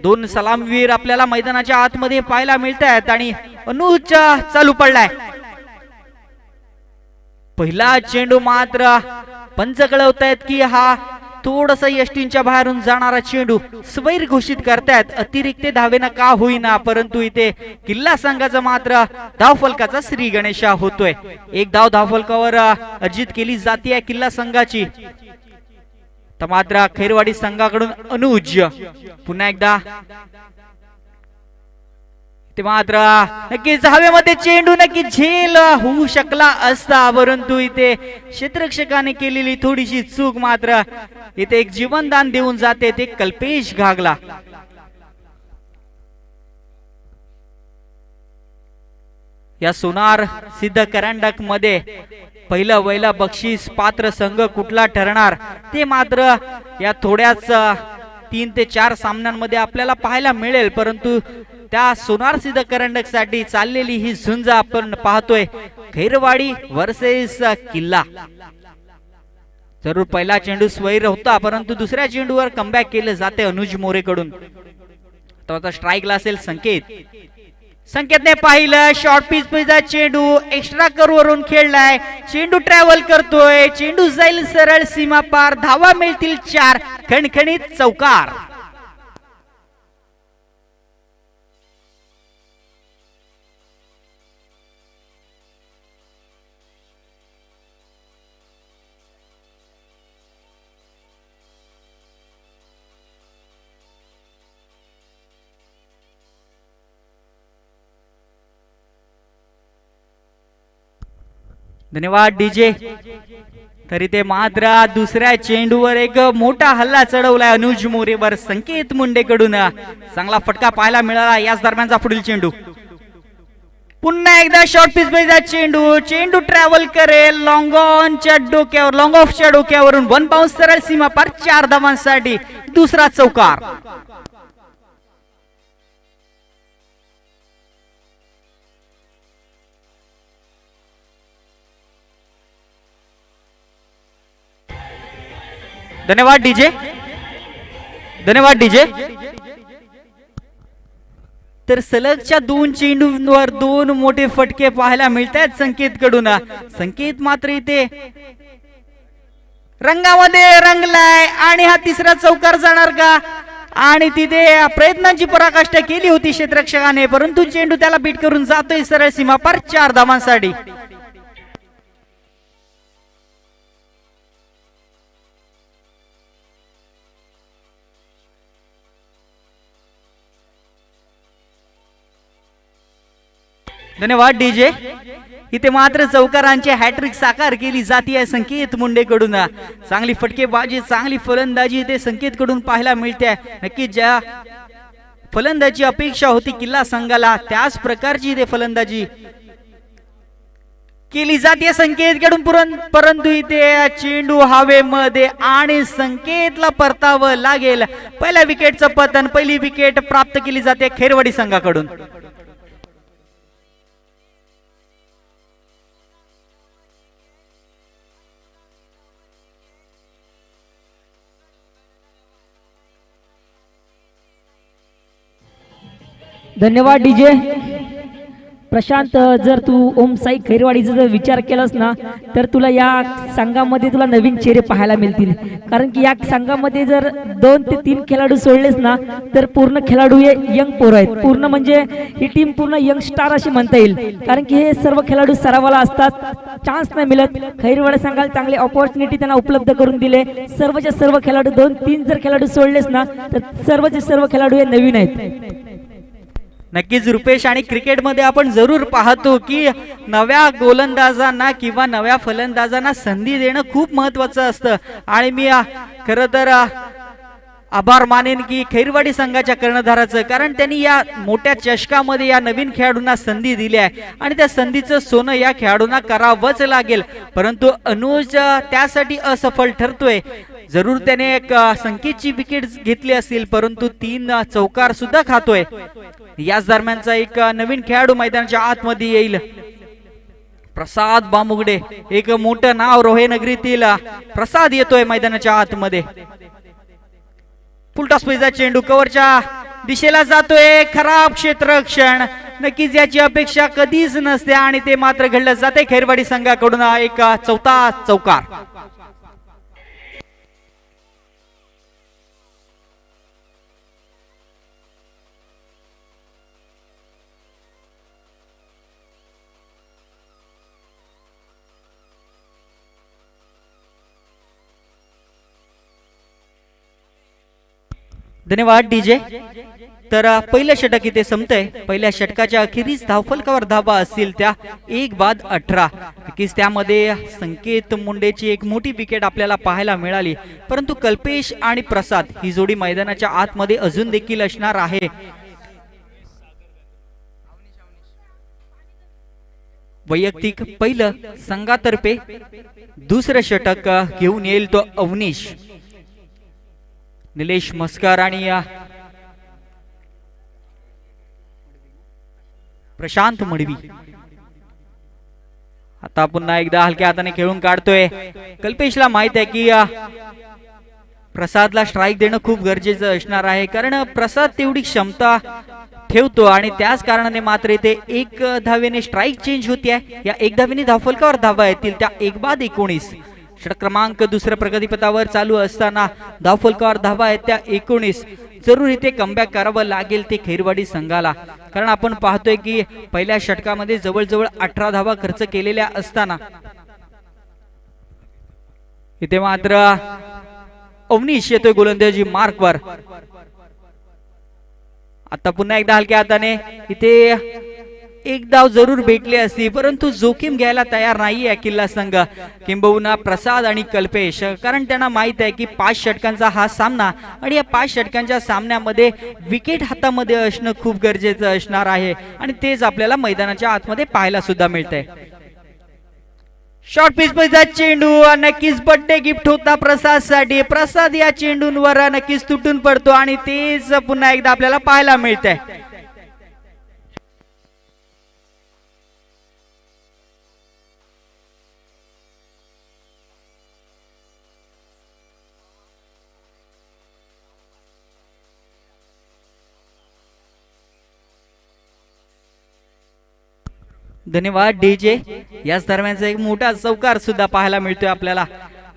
दोन सलामवीर आपल्याला मैदानाच्या आतमध्ये पाहायला मिळतात आणि अनुज चालू पडलाय. पहिला चेंडू मात्र पंच कळवतायत की हा थोडासा यष्टींच्या बाहेरून जाणारा चेंडू स्वैर घोषित करतायत. अतिरिक्त धावेनं का होईना, परंतु इथे किल्ला संघाचा मात्र धावफलकाचा श्री गणेशा होतोय. एक धाव धावफलकावर अर्जित केली जाते किल्ला संघाची. तर मात्र खैरवाडी संघाकडून अनुज पुन्हा एकदा ते मात्र नक्कीच हवेमध्ये चेंडू नक्की झेल होऊ शकला असता, परंतु इथे क्षेत्ररक्षकाने केलेली थोडीशी चूक मात्र इथे एक जीवनदान देऊन जाते ते कल्पेश घागला. या सोनार सिद्ध करंडक मध्ये पहिलं वैला बक्षीस पात्र संघ कुठला ठरणार ते मात्र या थोड्याच 3 ते 4 सामन्यांमध्ये आपल्याला पाहायला मिळेल. परंतु त्या सोनार सिद्ध करंडक साठी चाललेली ही झुंज आपण पाहतोय. खैरवाडी वर्सेस किल्ला. जरूर पहिला चेंडू स्वैर होता, परंतु दुसऱ्या चेंडूवर कमबॅक केलं जाते अनुज मोरे कडून. तो आता स्ट्राईकला असेल संकेत. संकेतने पाहिलं शॉर्ट पिचचा चेंडू एक्स्ट्रा करूवरून खेळलाय. चेंडू ट्रॅव्हल करतोय, चेंडू जाईल सरळ सीमा पार, धावा मिळतील 4. खणखणीत चौकार. धन्यवाद डीजे. तरी ते मात्र दुसऱ्या चेंडूवर एक मोठा हल्ला चढवलाय अनुज मोरेवर संकेत मुंडे कडून. चांगला फटका पाहायला मिळाला. याच दरम्यानचा पुढील चेंडू पुन्हा एकदा शॉर्ट पिचचा चेंडू. चेंडू ट्रॅव्हल करेल लॉंग ऑनच्या डोक्यावर, लॉंग ऑफच्या डोक्यावरून 1 बाउन्स सरळ सीमा पार 4 धावांसाठी दुसरा चौकार. धन्यवाद डीजे. धन्यवाद डीजे. तर सलगच्या 2 चेंडूंवर 2 मोठे फटके पाहायला मिळतात संकेत कडून. संकेत मात्र इथे रंगामध्ये रंगलाय आणि हा तिसरा चौकार जाणार का? आणि तिथे प्रयत्नांची पराकाष्ठा केली होती क्षेत्ररक्षकाने, परंतु चेंडू त्याला बीट करून जातोय सरळ सीमा पार 4 धावांसाठी. धन्यवाद डीजे. इथे मात्र चौकारांची हॅट्रिक साकार केली जाते संकेत मुंडे कडून. चांगली फटकेबाजी, चांगली फलंदाजी इथे संकेत कडून पाहायला मिळते. नक्की ज्या फलंदाजी अपेक्षा होती किल्ला संघाला त्याच प्रकारची इथे फलंदाजी केली जाते संकेत कडून. परंतु इथे चेंडू हवेमध्ये आणि संकेतला परतावं लागेल. पहिल्या विकेटचं पतन, पहिली विकेट प्राप्त केली जाते खैरवाडी संघाकडून. धन्यवाद डीजे. प्रशांत, जर तू ओम साई खैरवाडीचा जर विचार केलास ना तर तुला या संघामध्ये तुला नवीन चेहरे पाहायला मिळतील. कारण की या संघामध्ये जर 2 ते 3 खेळाडू सोडलेस ना तर पूर्ण खेळाडू हे यंग पोर आहेत. पूर्ण म्हणजे ही टीम पूर्ण यंग स्टार अशी म्हणता येईल. कारण की हे सर्व खेळाडू सरावाला असतात, चान्स नाही मिळत. खैरवाडी संघाला चांगले ऑपॉर्च्युनिटी त्यांना उपलब्ध करून दिले. सर्वचे सर्व खेळाडू 2-3 जर खेळाडू सोडलेस ना तर सर्वचे सर्व खेळाडू हे नवीन आहेत. नक्कीच रुपेश. आणि क्रिकेटमध्ये आपण जरूर पाहतो की नव्या गोलंदाजांना किंवा नव्या फलंदाजांना संधी देणं खूप महत्वाचं असतं. आणि मी खरं तर आभार मानेन की खैरवाडी संघाच्या कर्णधाराचं, कारण त्यांनी या मोठ्या चषकामध्ये या नवीन खेळाडूंना संधी दिली आहे आणि त्या संधीचं सोनं या खेळाडूंना करावंच लागेल. परंतु अनुज त्यासाठी असफल ठरतोय. जरूर त्याने एक संकेतची विकेट घेतली असेल, परंतु 3 चौकार सुद्धा खातोय. याच दरम्यानचा एक नवीन खेळाडू मैदानाच्या आतमध्ये येईल. प्रसाद बामुगडे, एक मोठं नाव रोहेनगरीतील प्रसाद येतोय मैदानाच्या आतमध्ये. फुलटॉस पैजा चेंडू कव्हरच्या दिशेला जातोय खराब क्षेत्ररक्षण, नक्कीच याची अपेक्षा कधीच नसते आणि ते मात्र घडलं जाते खैरवाडी संघाकडून एक चौथा चौकार. धन्यवाद डीजे. तर पहिलं षटक इथे संपतंय. पहिल्या षटकाच्या अखेरीस धावफलकावर धावा असतील त्या 1-18. नक्कीच त्यामध्ये संकेत मुंडेची एक मोठी विकेट आपल्याला पाहायला मिळाली, परंतु कल्पेश आणि प्रसाद ही जोडी मैदानाच्या आतमध्ये अजून देखील असणार आहे. वैयक्तिक पहिलं संघातर्फे दुसरं षटक घेऊन येईल तो अवनीश. निलेश मस्कर आणि प्रशांत मडवी. आता पुन्हा एकदा हलक्या हाताने खेळून काढतोय. कल्पेशला माहित आहे की प्रसादला स्ट्राईक देणं खूप गरजेचं असणार आहे, कारण प्रसाद तेवढी क्षमता ठेवतो आणि त्याच कारणाने मात्र इथे एक धावेने स्ट्राईक चेंज होती आहे. या एक धावेने धावफलकावर धावा येतील त्या 1-19. षटक क्रमांक दुसऱ्या प्रगतीपथावर चालू असताना धावफलकावर धावा आहेत त्या 19. जरूर इथे कमबॅक करावं लागेल ते खैरवाडी संघाला, कारण आपण पाहतोय की पहिल्या षटकामध्ये जवळजवळ 18 धावा खर्च केलेल्या असताना इथे मात्र अवनीश येतोय गोलंदाजी मार्कवर. आता पुन्हा एकदा हलक्या हाताने इथे एक धाव जरूर भेटली असती, परंतु जोखीम घ्यायला तयार नाहीये किल्ला संघ, किंबहुना प्रसाद आणि कल्पेश, कारण त्यांना माहित आहे की 5 षटकांचा हा सामना आणि या 5 षटकांच्या सामन्यामध्ये विकेट हातामध्ये असणं खूप गरजेचं असणार आहे आणि तेच आपल्याला मैदानाच्या आतमध्ये पाहायला सुद्धा मिळतंय. शॉर्ट पिच मध्ये चेंडू नक्कीच बर्थडे गिफ्ट होता प्रसाद साठी. प्रसाद या चेंडूंवर नक्कीच तुटून पडतो आणि तेच पुन्हा एकदा आपल्याला पाहायला मिळतंय. धन्यवाद डीजे. याच दरम्यानचा एक मोठा चौकार सुद्धा पाहायला मिळतोय आपल्याला.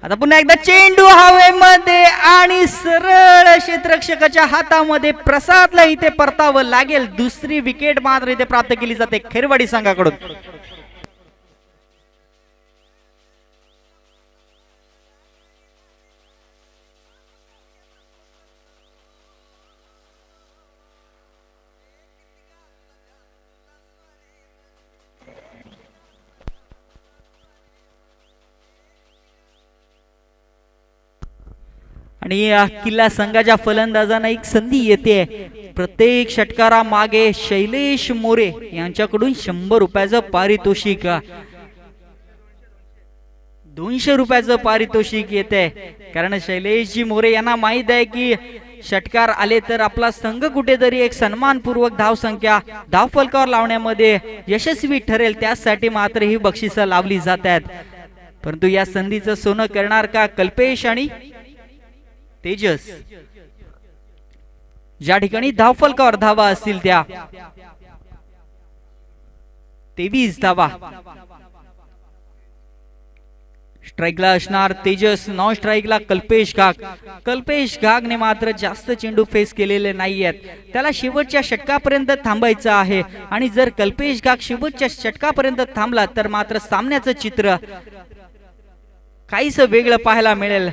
आता पुन्हा एकदा चेंडू हवेमध्ये आणि सरळ क्षेत्ररक्षकाच्या हातामध्ये. प्रसादला इथे परतावं लागेल. दुसरी विकेट मात्र इथे प्राप्त केली जाते खैरवाडी संघाकडून. आणि किल्ला संघाच्या फलंदाजांना एक संधी येते. प्रत्येक षटकारा मागे शैलेश मोरे यांच्याकडून 100 रुपयाचं पारितोषिक, 200 रुपयाचं पारितोषिक येते, कारण शैलेशजी मोरे यांना माहित आहे की षटकार आले तर आपला संघ कुठेतरी एक सन्मानपूर्वक धावसंख्या धावफलकावर लावण्यामध्ये यशस्वी ठरेल, त्यासाठी मात्र ही बक्षिसं लावली जात आहेत. परंतु या संधीचं सोनं करणार का कल्पेश आणि तेजस? ज्या ठिकाणी धावफलकावर धावा असतील त्या 23 धावा. स्ट्राईकला असणार तेजस, नॉन स्ट्राईकला कल्पेश घाग. कल्पेश घागने मात्र जास्त चेंडू फेस केलेले नाहीयेत. त्याला शेवटच्या षटकापर्यंत थांबायचं आहे आणि जर कल्पेश घाग शेवटच्या षटकापर्यंत थांबला तर मात्र सामन्याचं चित्र काहीच वेगळं पाहायला मिळेल,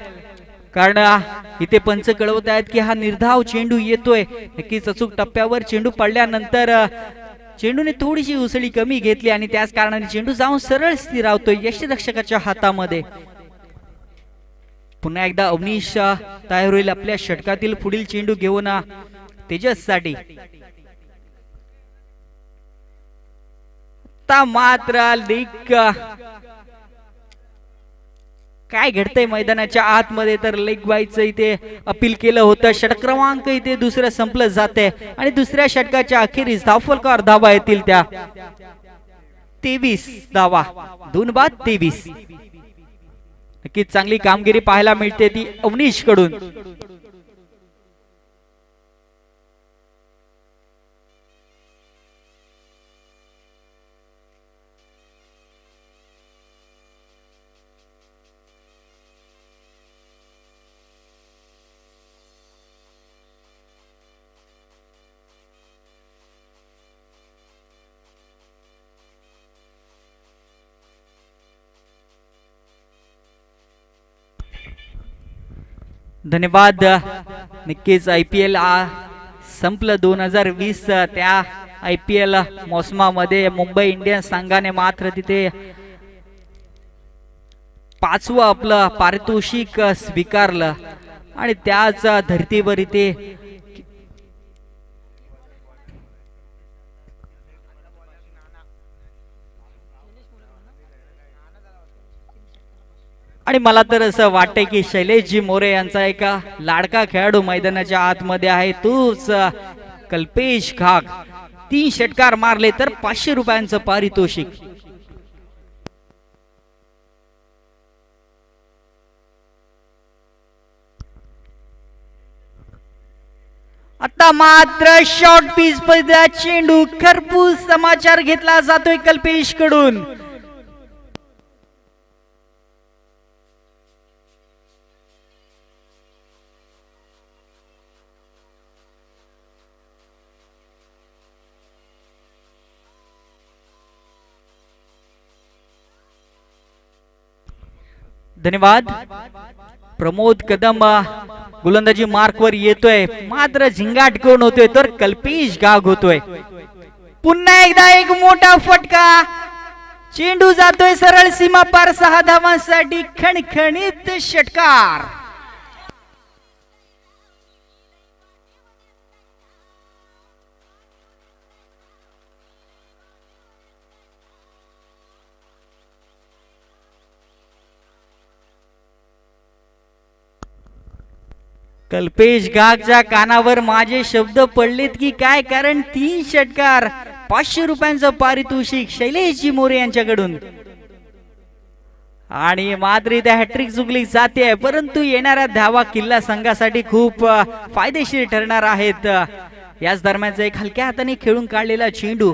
कारण इथे पंच कळवत आहेत की हा निर्धाव चेंडू येतोय. नक्कीच अचूक टप्प्यावर चेंडू पडल्यानंतर चेंडूने थोडीशी उसळी कमी घेतली आणि त्याच कारणाने चेंडू जाऊन सरळ स्थिरावतोय यष्टिरक्षकाच्या हातामध्ये. पुन्हा एकदा अवनीश तयार होईल आपल्या षटकातील पुढील चेंडू घेऊन तेजस साठी. मात्र लीग काय घडतंय मैदानाच्या आतमध्ये, तर लेग बायचं इथे अपील केलं होतं. षटक क्रमांक इथे दुसरं संपलं जाते आणि दुसऱ्या षटकाच्या अखेरीस धावफलकावर धावा येतील त्या 23 धावा. 2-23. नक्कीच चांगली कामगिरी पाहायला मिळते ती अवनीश कडून. धन्यवाद. नक्कीच IPL संपलं 2020. त्या IPL मोसमामध्ये मुंबई इंडियन्स संघाने मात्र तिथे 5वं आपलं पारितोषिक स्वीकारलं आणि त्याच धर्तीवर इथे आणि मला तर असं वाटतंय की शैलेशजी मोरे यांचा एक लाडका खेळाडू मैदानाच्या आतमध्ये आहे, तोच कल्पेश घाग. 3 षटकार मारले तर 500 रुपयांचं पारितोषिक. आता मात्र शॉर्ट पीच मध्ये चेंडू खरपूस समाचार घेतला जातोय कल्पेश कडून. धन्यवाद. प्रमोद कदम गोलंदाजी मार्क वर येतोय, मात्र झिंगाट कोण होतोय तर कल्पेश घाग होतोय. पुन्हा एकदा एक मोठा फटका, चेंडू जातोय सरळ सीमा पार 6 धावांसाठी. खणखणीत षटकार. कल्पेश घागच्या कानावर माझे शब्द पडलेत की काय, कारण 3 षटकार 500 रुपयांचं पारितोषिक शैलेशजी मोरे यांच्याकडून. आणि मात्र इथे हॅट्रिक चुकली जाते, परंतु येणाऱ्या धावा किल्ला संघासाठी खूप फायदेशीर ठरणार आहेत. याच दरम्यानचा एक हलक्या हाताने खेळून काढलेला चेंडू,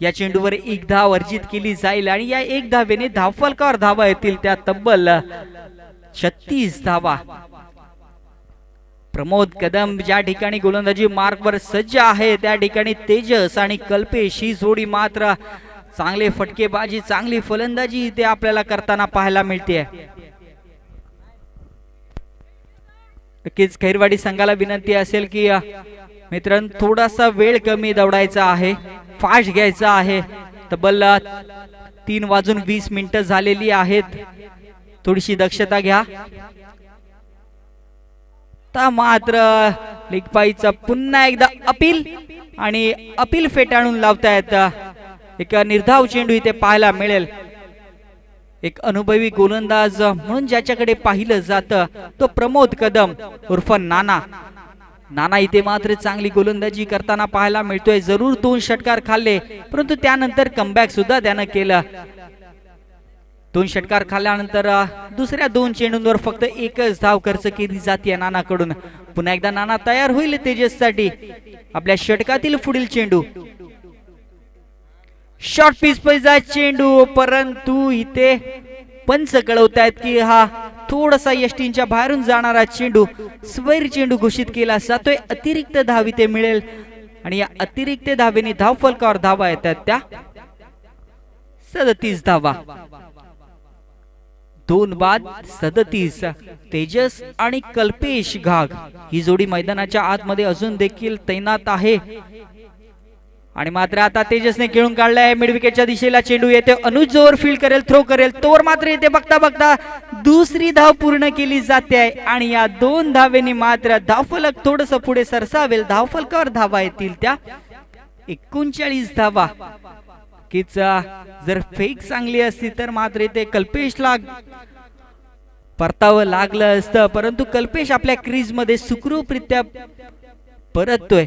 या चेंडूवर 1 धाव अर्जित केली जाईल आणि या 1 धावेने धावफलकावर धावा येतील त्या तब्बल 36 धावा. प्रमोद कदम ज्या ठिकाणी गोलंदाजी मार्कवर सज्ज आहे त्या ठिकाणी तेजस आणि कल्पेश ही जोडी मात्र चांगले फटकेबाजी, चांगली फलंदाजी इथे आपल्याला करताना पाहायला मिळते. नक्कीच खैरवाडी संघाला विनंती असेल की मित्रांनो थोडासा वेळ कमी दौडायचा आहे, फास्ट घ्यायचा आहे. तब्बल 3:20 झालेली आहेत, थोडीशी दक्षता घ्या. मात्र लेगपाईचा पुन्हा एकदा अपील आणि अपील फेटाळून लावतायत. एक निर्धाव चेंडू इथे पाहायला मिळेल. एक अनुभवी गोलंदाज म्हणून ज्याच्याकडे पाहिलं जातं तो प्रमोद कदम उर्फ नाना. नाना इथे मात्र चांगली गोलंदाजी करताना पाहायला मिळतोय. जरूर 2 षटकार खाल्ले, परंतु त्यानंतर कमबॅक सुद्धा त्यानं केलं. 2 षटकार खाल्ल्यानंतर दुसऱ्या 2 चेंडूंवर फक्त 1च धाव खर्च केली जाते नानाकडून. पुन्हा एकदा नाना तयार होईल तेजससाठी. आपल्या षटकातील पुढील चेंडू, शॉर्ट पिच पैजा चेंडू, परंतु इथे पंच कळवतायत की हा थोडासा यष्टींच्या बाहेरून जाणारा चेंडू स्वैर चेंडू घोषित केला जातोय. अतिरिक्त धाव इथे मिळेल आणि या अतिरिक्त धावेने धावफलकावर धावा येतात त्या 37 धावा. 2 बाद 37. तेजस आणि कल्पेश घाग ही जोडी मैदानाच्या आतमध्ये अजून देखील तैनात आहे. आणि मात्र आता तेजसने खेळून काढलाय मिड विकेटच्या दिशेला. चेंडू येते, अनुज जोर फील्ड करेल, थ्रो करेल, तोवर मात्र येते बघता बघता दुसरी धाव पूर्ण केली जाते आहे. आणि या 2 धावेने मात्र धावफलक थोडस पुढे सरसावेल. धावफलकावर धावा येतील त्या 39 धावा. कीच जर फेक चांगली असती तर मात्र इथे कल्पेशला परतावं लागलं असतं, परंतु कल्पेश आपल्या क्रीज मध्ये सुखरूपरित्या परततोय.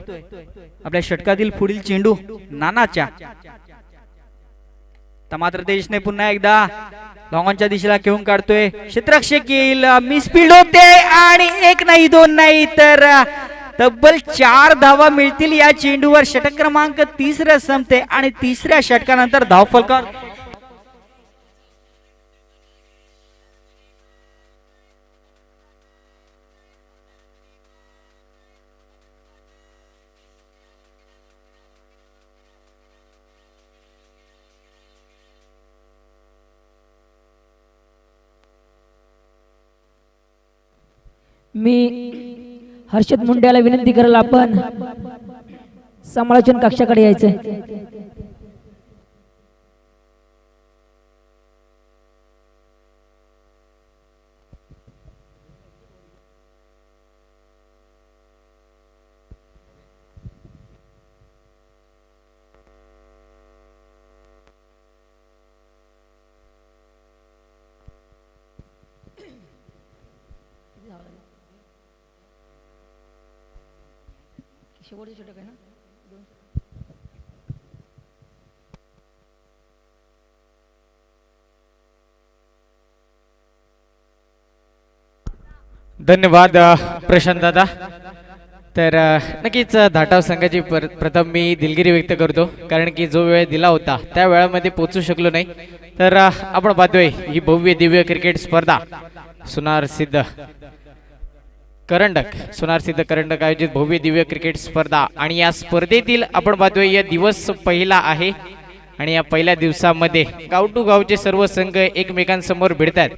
आपल्या षटकातील पुढील चेंडू नानाच्या. मात्र तेजसने पुन्हा एकदा लॉंगॉनच्या दिशेला खेळून काढतोय. क्षेत्ररक्षक येईल, मिसफील्ड होते आणि 1 नाही 2 नाही तर तब्बल 4 धावा मिळतील या चेंडूवर. षटक क्रमांक 3 संपते आणि 3ऱ्या षटकानंतर धावफलकावर मी हर्षद मुंड्याला विनंती करेल आपण समालोचन कक्षाकडे यायचंय. शेवटचे षटक आहे ना. धन्यवाद प्रशांत दादा. तर नक्कीच धाटाव संघाची प्रथम मी दिलगिरी व्यक्त करतो, कारण की जो वेळ दिला होता त्या वेळामध्ये पोहोचू शकलो नाही. तर आपण पाहतोय ही भव्य दिव्य क्रिकेट स्पर्धा सुनार सिद्ध करंडक आयोजित भव्य दिव्य क्रिकेट स्पर्धा, आणि या स्पर्धेतील आपण पाहतोय या दिवस पहिला आहे. आणि या पहिल्या दिवसामध्ये गाव टू गावचे सर्व संघ एकमेकांसमोर भिडतात.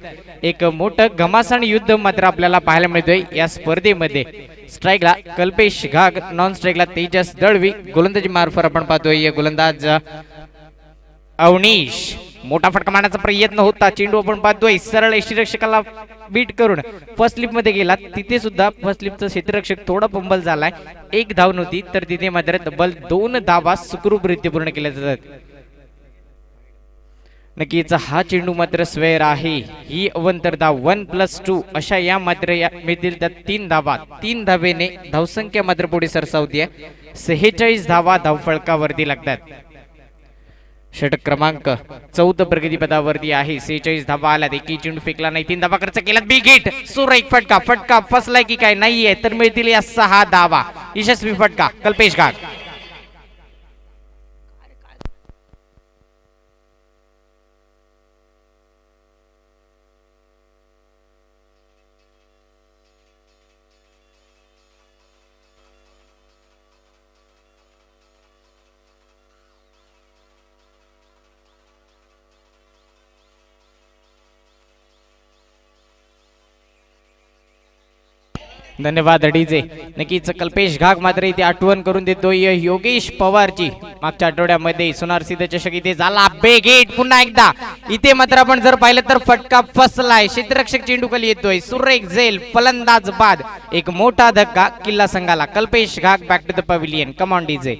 एक मोठं घमासान युद्ध मात्र आपल्याला पाहायला मिळतोय या स्पर्धेमध्ये. स्ट्राईकला कल्पेश घाग, नॉन स्ट्राईकला तेजस दळवी, गोलंदाजी मार्फत आपण पाहतोय या गोलंदाज अवनीश. मोठा फटका मारण्याचा प्रयत्न होता, चेंडू आपण पाहतोय सरळ यष्टीरक्षकाला बीट करून फर्स्ट स्लिप मध्ये गेला. तिथे सुद्धा फर्स्ट स्लिपचा क्षेत्ररक्षक थोडा पंबल झालाय. एक धाव नव्हती, तर तिथे मात्र तब्बल 2 धावा सुखरूपरित्या पूर्ण केल्या जातात. नक्कीच हा चेंडू मात्र स्वेअर आहे. ही अवंतर धाव 1+2 अशा या मात्र या मिळतील त्या 3 धावा. 3 धावेने धावसंख्या मात्र पुढे सरसावते. 46 धावा धावफळकावरती लागतात. षटक क्रमांक 14 प्रगतीपदावरती आहे. 46 धावा आल्यात. एकही चेंडू फेकला नाही, 3 धावा खर्च केला. बिग हिट, सुरेख फटका फसलाय की काय नाहीये, तर मिळतील या 6 धावा. यशस्वी फटका कल्पेश घाग. धन्यवाद डीजे. नक्कीच कल्पेश घाग मात्र इथे आठवण करून देतोय योगेश पवारची. मागच्या आठवड्यामध्ये सुनार सिद्ध चषक इथे झाला. बिग हिट पुन्हा एकदा. इथे मात्र आपण जर पाहिलं तर फटका फसलाय. क्षेत्ररक्षक चेंडू खाली येतोय. सुरेख झेल, फलंदाज बाद. एक मोठा धक्का किल्ला संघाला. Kalpesh Ghag back to the pavilion. Come on DJ.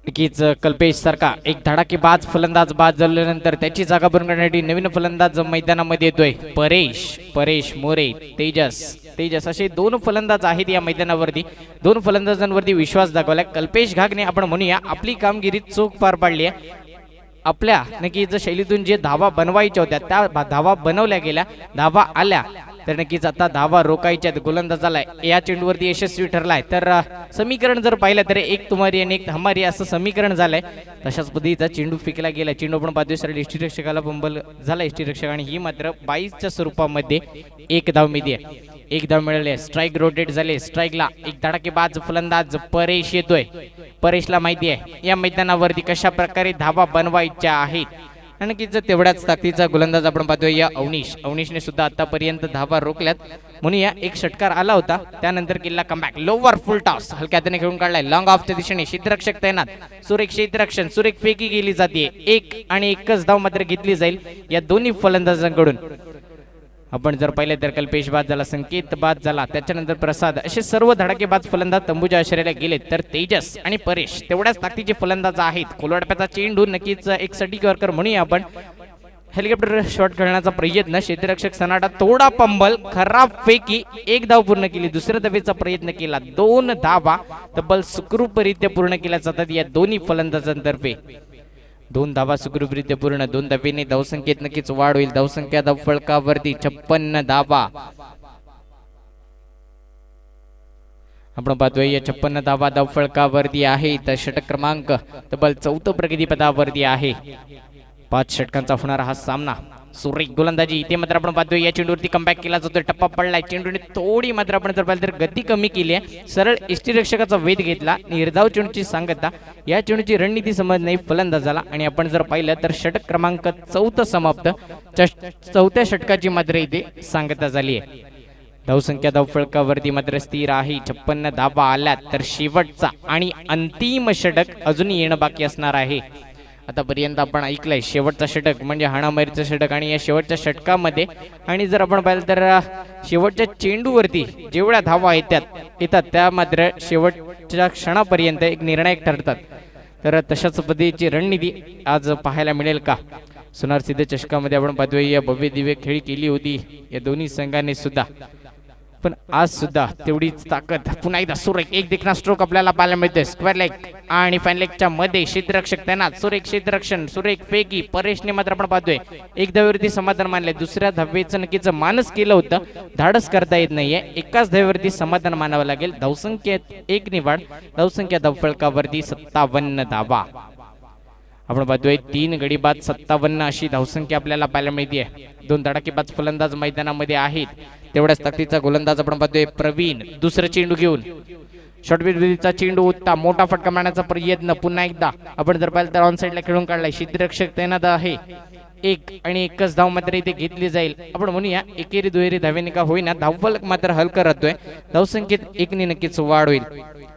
नक्कीच कल्पेश सारखा एक धडाकेबाज फलंदाज बाद झाल्यानंतर त्याची जागा भरून करण्यासाठी नवीन फलंदाज मैदानामध्ये येतोय. परेश मोरे, तेजस असे 2 फलंदाज आहेत या मैदानावरती. 2 फलंदाजांवरती विश्वास दाखवलाय. कल्पेश घागने आपण म्हणूया आपली कामगिरी चोख पार पाडली आहे. आपल्या नक्कीच शैलीतून जे धावा बनवायच्या होत्या त्या धावा बनवल्या गेल्या, धावा आल्या. तर नक्कीच आता धावा रोखायच्या. गोलंदाजाला या चेंडूवरती यशस्वी ठरलाय. तर समीकरण जर पाहिलं तर एक तुमारी आणि एक हमारी असं समीकरण झालंय. तशाच पद्धतीचा चेंडू फेकला गेला. चेंडू आपण पाहतोय सरळ यष्टीरक्षकाला पंबल झाला यष्टीरक्षक, आणि ही मात्र 22च्या स्वरूपामध्ये 1 धाव मिळते. 1 धाव मिळाले. स्ट्राईक रोटेट झाले. स्ट्राईकला एक धडाकेबाज फलंदाज परेश येतोय. परेशला माहिती आहे या मैदानावरती कशा प्रकारे धावा बनवायच्या आहेत. नक्कीच तेवढ्याच ताकदीचा गोलंदाज आपण पाहतोय या अवनीशने सुद्धा आतापर्यंत धावा रोखल्यात. म्हणून या एक षटकार आला होता, त्यानंतर किल्ला कमबॅक. लोवर फुल टॉस हलक्या हाताने खेळून काढलाय. लॉंग ऑफच्या दिशेने क्षेत्ररक्षक तैनात. सुरेख क्षेत्ररक्षण, सुरेख फेकी गेली जाते. 1 आणि 1च धाव मात्र घेतली जाईल या दोन्ही फलंदाजांकडून. आपण जर पाहिले तर कल्पेश बाद झाला, संकेत बाद झाला, त्याच्यानंतर प्रसाद, असे सर्व धडाकेबाज फलंदाज तंबूच्या आश्रयाला गेले. तर तेजस आणि परेश तेवढ्याच ताकदीचे फलंदाज आहेत. खोलवाडप्याचा चेंडू नक्कीच एक सटीक वर्कर म्हणूया आपण. हेलिकॉप्टर शॉट खेळण्याचा प्रयत्न. क्षेत्ररक्षक सनाटा थोडा पंबल, खराब फेकी. 1 धाव पूर्ण केली. दुसऱ्या धावेचा प्रयत्न केला. 2 धावा तब्बल सुखरूपरित्या पूर्ण केल्या जातात या दोन्ही फलंदाजांतर्फे. 2 धावा सुखरूपरित्या पूर्ण. 2 धावेने धावसंख्येत नक्कीच वाढ होईल. धावसंख्या धावफळकावरती 56 धावा आपण पाहतोय. या 56 धावा धावफळकावरती आहे. तर षटक क्रमांक तब्बल 14 प्रगतीपदावरती आहे. 5 षटकांचा होणारा हा सामना. सुरेख गोलंदाजी इथे मात्र आपण पाहतोय या चेंडूवरती कमबॅक केला जातोय. टप्पा पडलाय. चेंडूने थोडी मात्र आपण जर पाहिलं तर गती कमी केली आहे. सरळ यष्टीरक्षकाचा वेध घेतला. निर्धाव चेंडूची सांगता. या चेंडूची रणनीती समज नाही फलंदाजाला आणि आपण जर पाहिलं तर षटक क्रमांक 4 समाप्त. चौथ्या षटकाची मात्र इथे सांगता झाली आहे. धावसंख्या धावफलकावरती मात्र स्थिर आहे. 56 धावा आल्यात तर शेवटचा आणि अंतिम षटक अजून येणं बाकी असणार आहे. आतापर्यंत आपण ऐकलंय शेवटचा षटक म्हणजे हाणामारीचं षटक आणि या शेवटच्या षटकामध्ये आणि जर आपण पाहिलं तर शेवटच्या चेंडूवरती जेवढ्या धावा येतात त्या मात्र शेवटच्या क्षणापर्यंत एक निर्णायक ठरतात. तर तशाच पद्धतीची रणनीती आज पाहायला मिळेल का? सोनार सिद्ध चषकामध्ये आपण पाहतोय या भव्य दिव्य खेळी केली होती या दोन्ही संघाने सुद्धा, पण आज सुद्धा तेवढीच ताकद. पुन्हा एकदा सुरेख एक देखना स्ट्रोक आपल्याला पाहायला मिळतोय. स्क्वेअर लेग आणि फाईन लेगच्या मध्ये क्षेत्ररक्षक तैनात. सुरेख क्षेत्ररक्षण, सुरेख फेकी. परेशने मात्र आपण पाहतोय एक धावेवरती समाधान मानले. दुसऱ्या धावेचं नक्कीच मानस केलं होतं, धाडस करता येत नाहीये. एकाच धावेवरती समाधान मानावं लागेल. धावसंख्येत 1 निवाड. धावसंख्या धावफलकावरती 57 धावा. आपण पाहतोय 3 गडी बाद 57 अशी धावसंख्या आपल्याला पाहायला मिळते. 2 धडाकेबाज फलंदाज मैदानामध्ये आहेत. तेवढ्याच ताकदीचा गोलंदाज आपण पाहतोय प्रवीण. दुसरं चेंडू घेऊन शॉर्टविडचा चेंडू उत्ता. मोठा फटका मारण्याचा प्रयत्न. पुन्हा एकदा आपण जर पाहिलं तर ऑन साईडला खेळून काढलाय. क्षेत्ररक्षक तैनात आहे. एकच धाव मात्र इथे घेतली जाईल. आपण म्हणूया एकेरी दुहेरी धावेने का होईना धावफलक मात्र हलका राहतोय. धावसंख्येत 1 ने नक्कीच वाढ होईल.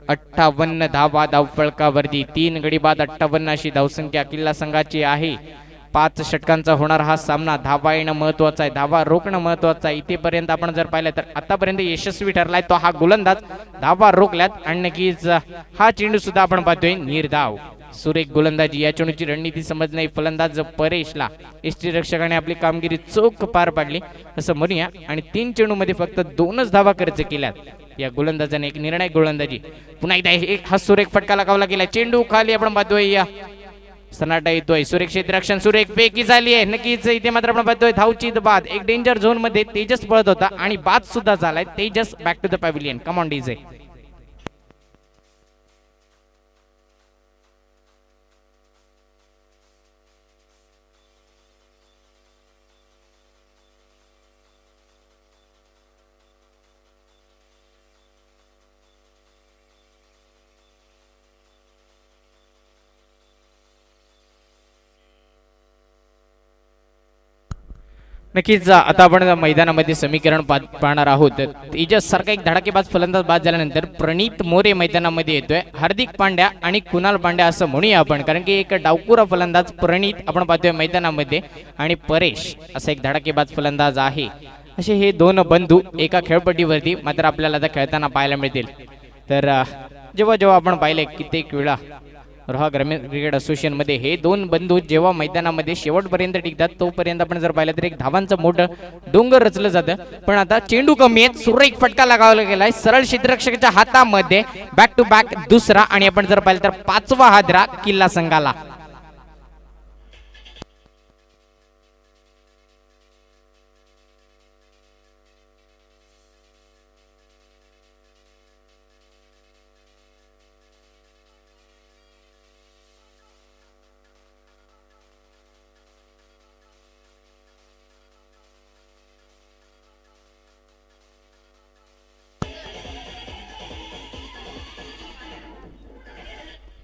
58 धावा धावफलकावरती. 3 गडी बाद 58 अशी धावसंख्या किल्ला संघाची आहे. 5 षटकांचा होणार हा सामना. धावा येणं महत्वाचं आहे, धावा रोखणं महत्वाचं आहे. इथेपर्यंत आपण जर पाहिलं तर आतापर्यंत यशस्वी ठरलाय तो हा गोलंदाज. धावा रोखल्यात आणि नक्कीच हा चेंडू सुद्धा आपण पाहतोय निर्धाव. सुरेख गोलंदाजी. या चेंडूची रणनीती समज नाही फलंदाज परेशला. यष्टीरक्षकाने आपली कामगिरी चोख पार पाडली असं म्हणूया आणि 3 चेंडूमध्ये फक्त 2च धावा खर्च केल्यात. या गोलंदाजाने एक निर्णायक गोलंदाजी. पुन्हा एकदा एक हा सुरेख फटका लगावला गेला. चेंडू खाली आपण पाहतोय या सनाटा येतोय. सुरेख क्षेत्ररक्षण, सुरेख फेकी झाली आहे. नक्कीच इथे मात्र आपण पाहतोय धावची बाद. एक डेंजर झोन मध्ये तेजस पळत होता आणि बाद सुद्धा झालाय. Tejas back to the pavilion. Come on DJ. नक्कीच आता आपण मैदानामध्ये समीकरण पाहणार आहोत. तेजस सारखा एक धडाकेबाज फलंदाज बाद झाल्यानंतर प्रणित मोरे मैदानामध्ये येतोय. हार्दिक पांड्या आणि कुणाल पांड्या असं म्हणूया आपण, कारण की एक डावकुरा फलंदाज प्रणित आपण पाहतोय मैदानामध्ये आणि परेश असा एक धडाकेबाज फलंदाज आहे. असे हे 2 बंधू एका खेळपट्टीवरती मात्र आपल्याला आता खेळताना पाहायला मिळतील. तर जेव्हा आपण पाहिले कित्येक वेळा रोहा ग्रामीण क्रिकेट असोसिएशन मध्ये हे 2 बंधू जेव्हा मैदानामध्ये शेवटपर्यंत टिकतात तोपर्यंत आपण जर पाहिलं तर एक धावांचं मोठं डोंगर रचलं जातं. पण आता चेंडू कमी आहेत. सुरेख फटका लगावला गेलाय सरळ क्षेत्ररक्षकाच्या हातामध्ये. बॅक टू बॅक दुसरा आणि आपण जर पाहिलं तर 5वा हादरा किल्ला संघाला.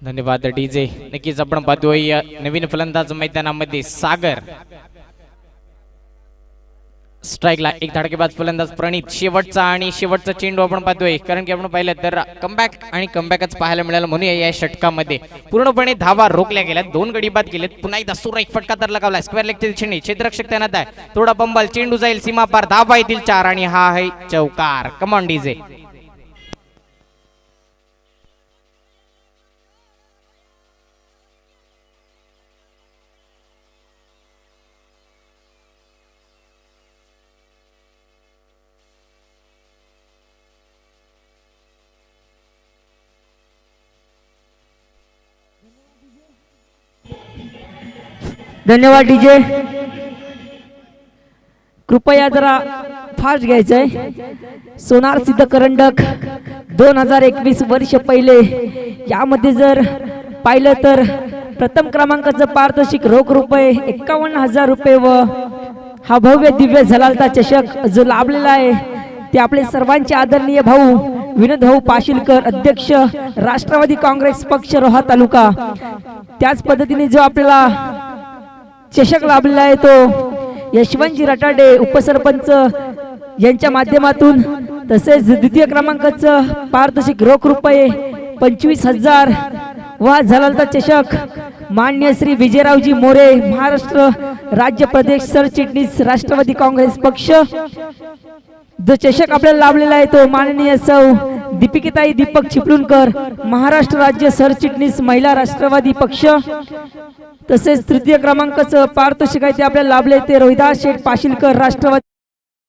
धन्यवाद डीजे. नक्कीच आपण पाहतोय नवीन फलंदाज मैदानामध्ये सागर. स्ट्राईकला एक धडाकेबाज फलंदाज प्रणित. शेवटचा चेंडू आपण पाहतोय, कारण की आपण पाहिलं तर कमबॅकच पाहायला मिळालं म्हणून या षटकामध्ये पूर्णपणे धावा रोखल्या गेल्या. 2 गडी बाद केलेत. पुन्हा एकदा सुरेख फटका तर लगावला स्क्वेअर लेगच्या दिशेने. क्षेत्ररक्षक तैनात आहे. थोडा बंबल. चेंडू जाईल सीमा पार. धावा येतील 4 आणि हा आहे चौकार. कम ऑन डीजे. धन्यवाद डीजे. कृपया जरा फास्ट घ्यायचंय. सोनार सिद्ध करंडक 2021 वर्ष पहिले यामध्ये जर पाहिलं तर प्रथम क्रमांकाचं पारितोषिक रोख रुपये 51,000 रुपये व हा भव्य दिव्य झलालता चषक जो लाभलेला आहे ते आपले सर्वांचे आदरणीय भाऊ विनोद भाऊ पाशीलकर, अध्यक्ष राष्ट्रवादी काँग्रेस पक्ष रोहा तालुका. त्याच पद्धतीने जो आपल्याला चषक लाभलेला आहे तो यशवंतजी रटाडे उपसरपंच यांच्या माध्यमातून, तसेच द्वितीय क्रमांकाचं पारितोषिक रोख रुपये 25,000 व झलालता चषक मान्य श्री विजयरावजी मोरे, महाराष्ट्र राज्य प्रदेश सरचिटणीस राष्ट्रवादी काँग्रेस पक्ष. जो चषक आपल्याला लाभलेला आहे तो माननीय सौ दीपिकाताई दीपक चिपळूणकर, महाराष्ट्र राज्य सरचिटणीस महिला राष्ट्रवादी पक्ष. तसेच तृतीय क्रमांकाचं पारितोषिक आहे ते आपल्याला लाभले ते रोहिदास शेठ पाशीलकर, राष्ट्रवादी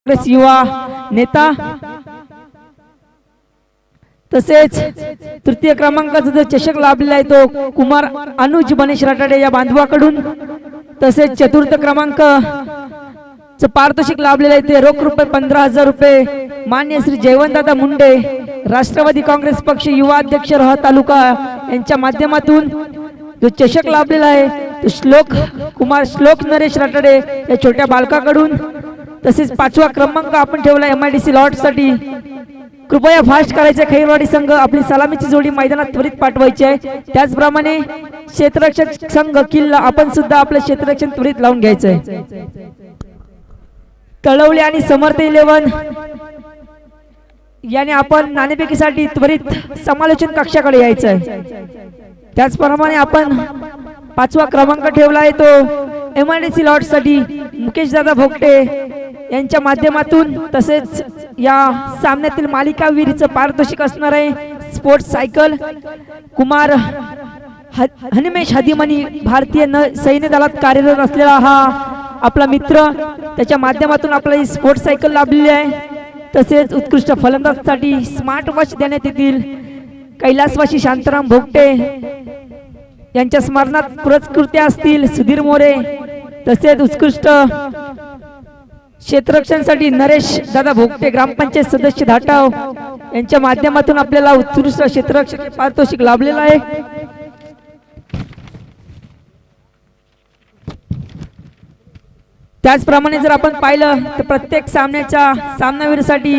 काँग्रेस युवा नेता. तसेच तृतीय क्रमांकाचा जो चषक लाभलेला आहे तो कुमार अनुज गणेश रटाडे या बांधवाकडून. तसेच चतुर्थ क्रमांक पारितोषिक लाभलेले आहे ते रोख रुपये 15,000 रुपये मान्य श्री जयवंतदादा मुंडे, राष्ट्रवादी काँग्रेस पक्ष युवा अध्यक्ष रोहा तालुका यांच्या माध्यमातून. जो चषक लाभलेला आहे तो श्लोक नरेश रटाडे या छोट्या बालकाकडून. तसेच 5वा क्रमांक आपण ठेवला MIDC लॉट साठी. कृपया फास्ट करायचे, खैरवाडी संघ आपली सलामीची जोडी मैदानात त्वरित पाठवायची आहे. त्याचप्रमाणे क्षेत्ररक्षक संघ किल्ला आपण सुद्धा आपलं क्षेत्ररक्षण त्वरित लावून घ्यायचं आहे. तळवली आणि समर्थ 11 याने आपण नाणेफेकीसाठी त्वरित समालोचन कक्षाकडे यायचं आहे. त्याचप्रमाणे आपण 5वा क्रमांक ठेवला आहे तो MIDC लॉट साठी मुकेश दादा भोगटे यांच्या माध्यमातून. तसेच या सामन्यातील मालिकावीरीचं पारितोषिक असणार आहे स्पोर्ट्स सायकल. कुमार हनिमेश हदिमनी भारतीय सैन्य दलात कार्यरत असलेला हा आपला मित्र, त्याच्या माध्यमातून आपल्याला ही स्पोर्ट्स सायकल लाभलेली आहे. तसेच उत्कृष्ट फलंदाजासाठी स्मार्ट वॉच देण्यात येतील. कैलासवासी शांताराम भोगटे यांच्या स्मरणात पुरस्कृत्या असतील सुधीर मोरे. तसेच उत्कृष्ट क्षेत्ररक्षणासाठी नरेश दादा भोगटे ग्रामपंचायत सदस्य धाटाव यांच्या माध्यमातून आपल्याला उत्कृष्ट क्षेत्ररक्षक पारितोषिक लाभलेलं आहे. त्याचप्रमाणे जर आपण पाहिलं तर प्रत्येक सामनावीरासाठी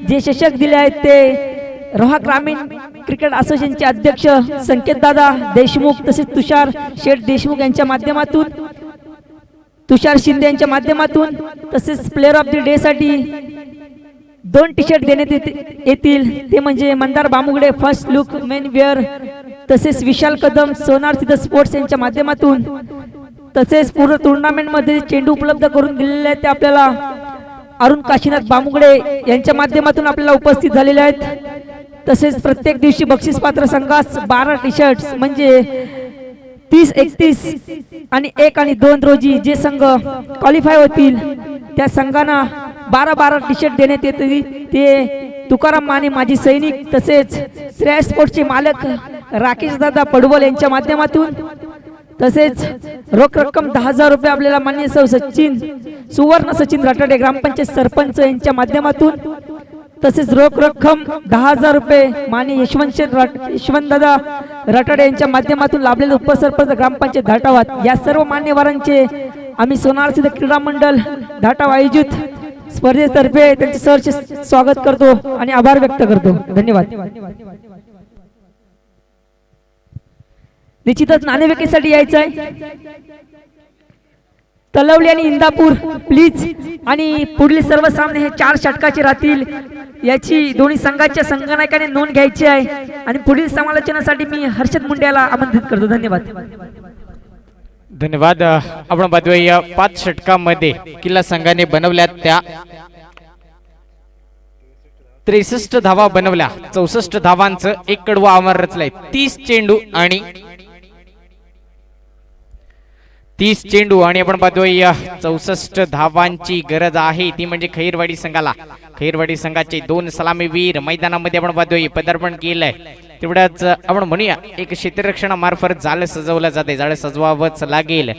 जे चषक दिले आहेत ते रोहा ग्रामीण क्रिकेट असोसिएशनचे अध्यक्ष संकेत दादा देशमुख, तसेच तुषार शेठ देशमुख यांच्या माध्यमातून, तुषार शिंदे यांच्या माध्यमातून. तसेच प्लेअर ऑफ द डे साठी 2 टी-शर्ट देण्यात येतील ते म्हणजे Mandar Bamugade first look men wear, तसेच विशाल कदम सोनार सिद्ध स्पोर्ट्स यांच्या माध्यमातून. तसेच पूर्ण टुर्नामेंट मध्ये चेंडू उपलब्ध करून दिलेले आहेत ते आपल्याला अरुण काशीनाथ बामुगडे यांच्या माध्यमातून आपल्याला उपस्थित झालेले आहेत. तसेच प्रत्येक दिवशी बक्षीस पात्र संघास 12 टी-शर्ट्स म्हणजे 30, 31 आणि 1 आणि 2 रोजी जे संघ क्वालिफाय होतील त्या संघांना 12 टी-शर्ट देण्यात येतील. ते तुकाराम माने माजी सैनिक, तसेच श्रेयस स्पोर्ट्सचे मालक राकेश दादा पडवल यांच्या माध्यमातून. तसेच रोख रक्कम 10,000 रुपये आपल्याला मान्य सौ सुवर्ण सचिन रटाडे ग्रामपंचायत सरपंच यांच्या माध्यमातून. तसेच रोख रक्कम 10,000 रुपये मान्य यशवंत दादा रटाडे यांच्या माध्यमातून लाभलेले उपसरपंच ग्रामपंचायत धाटावात. या सर्व मान्यवरांचे आम्ही सोनार सिद्ध क्रीडा मंडळ धाटाव आयोजित स्पर्धेतर्फे त्यांचे सहर्ष स्वागत करतो आणि आभार व्यक्त करतो. धन्यवाद. निश्चितच नाणेफेकीसाठी यायचं आहे. तलवली आणि इंदापूर प्लीज. आणि पुढील सर्व सामने हे 4 षटकाचे राहतील याची दोन्ही संघाच्या संघनायकाने नोंद घ्यायची आहे. आणि पुढील समालोचनासाठी मी हर्षद मुंड्याला आमंत्रित करतो. धन्यवाद. धन्यवाद. आपण पाहतोय या 5 षटकांमध्ये किल्ला संघाने बनवल्या त्या 63 धावा बनवल्या. 64 धावांचं एक कडवं आव्हान रचलंय. 30 चेंडू आणि आपण पाहतोय या 64 धावांची गरज आहे ती म्हणजे खैरवाडी संघाला. खैरवाडी संघाचे 2 सलामीवीर मैदानामध्ये आपण पाहतोय पदार्पण केलंय. तेवढ्याच आपण म्हणूया एक क्षेत्ररक्षणामार्फत जाळं सजवलं जाते, जाळं सजवावंच लागेल.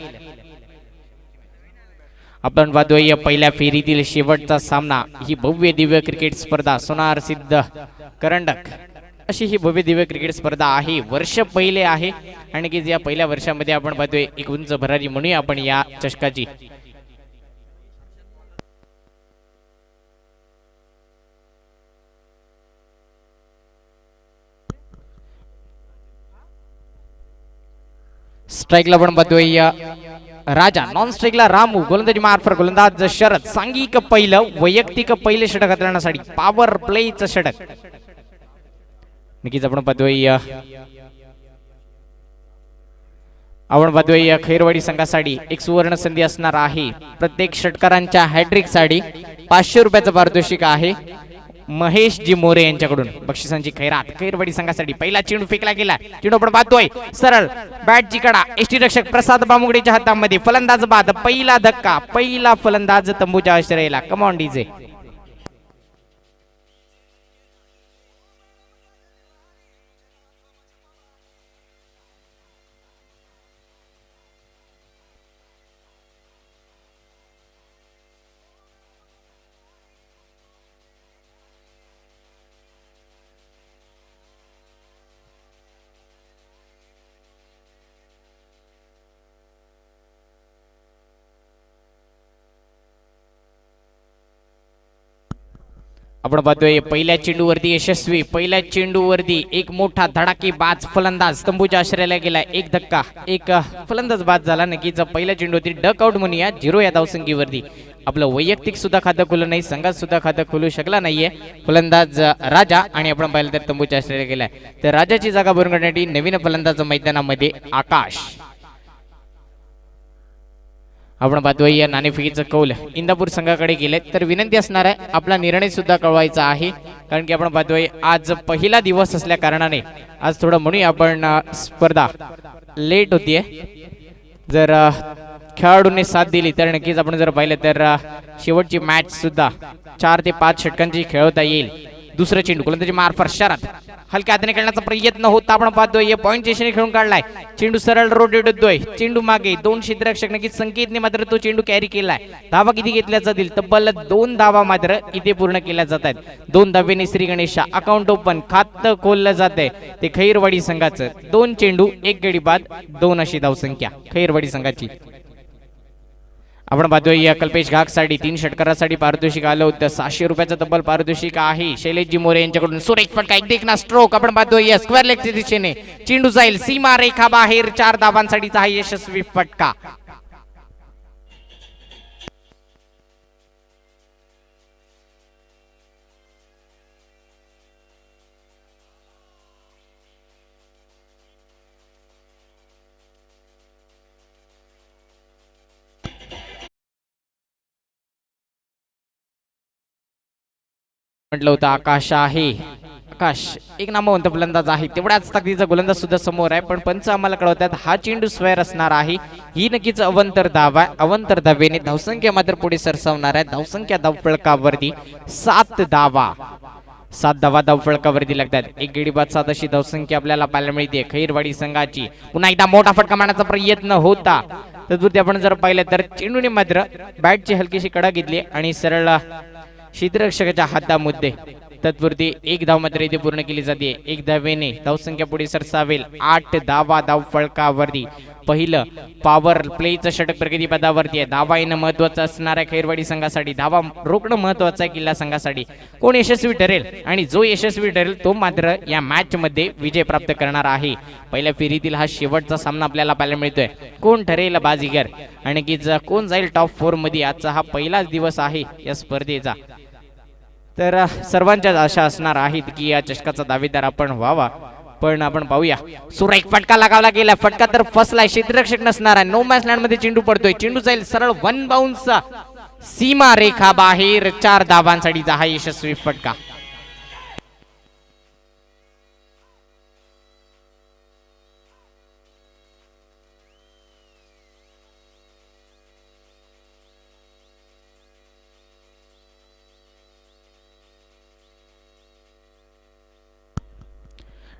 आपण पाहतोय या पहिल्या फेरीतील शेवटचा सामना. ही भव्य दिव्य क्रिकेट स्पर्धा सोनार सिद्ध करंडक अशी ही भव्य दिव्य क्रिकेट स्पर्धा आहे. वर्ष पहिले आहे आणि की या पहिल्या वर्षामध्ये आपण पाहतोय एक उंच भरारी म्हणूया आपण या चषकाची. स्ट्राईकला पण पाहतोय राजा, नॉन स्ट्राईकला रामू, गोलंदाजी मार्फत गोलंदाज शरद. सांघिक पहिलं, वैयक्तिक पहिले षटक हाताळण्यासाठी पॉवर प्लेचं षटक. नक्कीच आपण पाहतोय खैरवाडी संघासाठी एक सुवर्ण संधी असणार आहे. प्रत्येक षटकारांच्या हॅट्रिक साठी 500 रुपयाचं पारितोषिक आहे. महेशजी मोरे यांच्याकडून बक्षिसांची खैरात. खैरवाडी संघासाठी पहिला चेंडू फेकला गेला. चेंडू आपण पाहतोय सरळ बॅटची कडा एसटी रक्षक प्रसाद बामुगडेच्या हातामध्ये. फलंदाज बाद, पहिला धक्का, पहिला फलंदाज तंबूच्या आश्रयाला. Come on DJ. आपण पाहतोय पहिल्या चेंडूवरती यशस्वी, पहिल्या चेंडूवरती एक मोठा धडाकेबाज फलंदाज तंबूच्या आश्रयाला गेला. एक धक्का, एक फलंदाज बाद झाला. नक्कीच पहिल्या चेंडूवरती डक आउट म्हणूया 0 या धावसंख्येवरती. आपलं वैयक्तिक सुद्धा खातं खुलं नाही, संघात सुद्धा खातं खुलू शकला नाहीये फलंदाज राजा. आणि आपण पाहिलं तर तंबूच्या आश्रयाला गेलाय. तर राजाची जागा भरून काढण्यासाठी नवीन फलंदाज मैदानामध्ये आकाश. आपण पाहतोय या नाणेफेकीचं कौल इंदापूर संघाकडे गेले. तर विनंती असणार आहे आपला निर्णय सुद्धा कळवायचा आहे, कारण की आपण पाहतोय आज पहिला दिवस असल्या कारणाने आज थोडं म्हणूया आपण स्पर्धा लेट होतीये. जर खेळाडूंनी साथ दिली तर नक्कीच आपण जर पाहिलं तर शेवटची मॅच सुद्धा 4 ते 5 षटकांची खेळवता येईल. दुसरं चेंडू गोलंदाजी मार्फत शरद हलक्या हाताने खेळण्याचा प्रयत्न होता. आपण पाहतोय पॉइंट चेशने खेळून काढलाय. चेंडू सरळ रोटेट होतोय. चेंडू मागे 2 क्षेत्ररक्षक नक्कीच संकेतने मात्र तो चेंडू कॅरी केलाय. धावा किती घेतल्या जातील? तब्बल 2 धावा मात्र इथे पूर्ण केल्या जात आहेत. 2 धावेने श्री गणेशा अकाउंट ओपन, खातं खोललं जाते. ते खैरवाडी संघाचं 2 चेंडू 1 गडी बाद 2 अशी धावसंख्या खैरवाडी संघाची. आपण पाहतोय या कल्पेश घागसाठी 3 षटकारासाठी पारितोषिक आलं होतं. 600 रुपयाचं तब्बल पारितोषिक आहे. शैलेशजी मोरे यांच्याकडून सुरेख फटका, एक देखना स्ट्रोक. आपण पाहतोय या स्क्वेअर लेगच्या दिशेने चेंडू जाईल सीमा रेखा बाहेर. 4 धावांसाठीचा हा यशस्वी फटका. म्हटलं होतं आकाश आहे. आकाश एक नामवंत फलंदाज आहे, तेवढ्याच ताकदीचा गोलंदाज सुद्धा समोर आहे. पण पंच आम्हाला कळवतात हा चेंडू स्क्वेअर असणार आहे. ही नक्कीच अवंतर धावा, अवंतर धावेने धावसंख्या मात्र पुढे सरसावणार आहे. धावसंख्या धावफलकावरती 7 धावा, 7 धावा धावफलकावरती लागतात. 1 गडी बाद 7 अशी धावसंख्या आपल्याला पाहायला मिळते खैरवाडी संघाची. पुन्हा एकदा मोठा फटका मारण्याचा प्रयत्न होता. तत्पूर्वी आपण जर पाहिलं तर चेंडूने मात्र बॅटची हलकीशी कडा घेतली आणि सरळ क्षेत्ररक्षकाच्या हातामध्ये. तत्पूर्वी 1 धाव मात्र इथे पूर्ण केली जाते. 1 धावेने धावसंख्या पुढे सरसावेल. 8 धावा धावफलकावरती. पहिलं पॉवर प्लेचं षटक प्रगती पदावरती आहे. धावा येणं महत्वाचं असणार आहे खैरवाडी संघासाठी. धावा रोखणं महत्वाचं आहे किल्ला संघासाठी. कोण यशस्वी ठरेल आणि जो यशस्वी ठरेल तो मात्र या मॅच मध्ये विजय प्राप्त करणार आहे. पहिल्या फेरीतील हा शेवटचा सामना आपल्याला पाहायला मिळतोय. कोण ठरेल बाजीगर आणि की कोण जाईल टॉप 4 मध्ये. आजचा हा पहिलाच दिवस आहे या स्पर्धेचा. तर सर्वांच्याच आशा असणार आहेत की या चषकाचा दावेदार आपण व्हावा. पण आपण पाहूया सुरेख फटका लगावला गेला. फटका तर फसलाय, क्षेत्ररक्षक नसणार आहे. नो मॅच लँड मध्ये चेंडू पडतोय. चेंडू जाईल सरळ 1 बाउन्स सीमा रेखा बाहेर. 4 धावांसाठीचा हा यशस्वी फटका.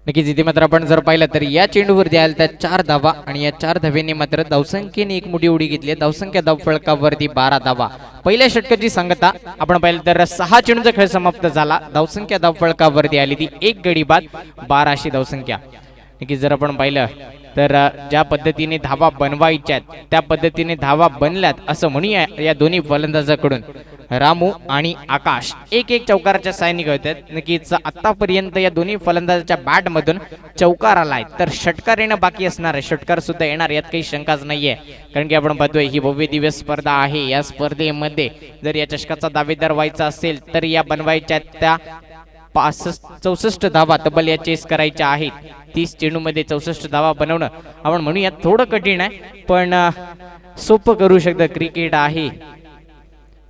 नक्कीच इथे मात्र आपण जर पाहिलं तर या चेंडूवर द्यायला त्या 4 धावा आणि या 4 धाव्यांनी मात्र धावसंख्येने एक मोठी उडी घेतली. धावसंख्या धावफलकावरती 12 धावा. पहिल्या षटकाची सांगता आपण पाहिलं तर 6 चेंडूचा खेळ समाप्त झाला. धावसंख्या धावफलकावरती आली ती 1 गडी बाद 12 धावसंख्या. नक्कीच जर आपण पाहिलं तर ज्या पद्धतीने धावा बनवायच्यात त्या पद्धतीने धावा बनल्यात असं म्हणूया या दोन्ही फलंदाजाकडून. रामू आणि आकाश एक एक चौकाराच्या साहाय्याने खेळतात. नक्कीच आतापर्यंत या दोन्ही फलंदाजाच्या बॅट मधून चौकार आलाय तर षटकार येणं बाकी असणार आहे. षटकार सुद्धा येणार यात काही शंकाच नाहीये. कारण की आपण पाहतोय ही भव्य दिव्य स्पर्धा आहे. या स्पर्धेमध्ये जर या चषकाचा दावेदार व्हायचा असेल तर या बनवायच्या त्या 64 धावा तब्बल या चेस करायच्या आहेत. 30 चेंडूमध्ये 64 धावा बनवणं आपण म्हणूया थोडं कठीण आहे पण सोपं करू शकतं. क्रिकेट आहे.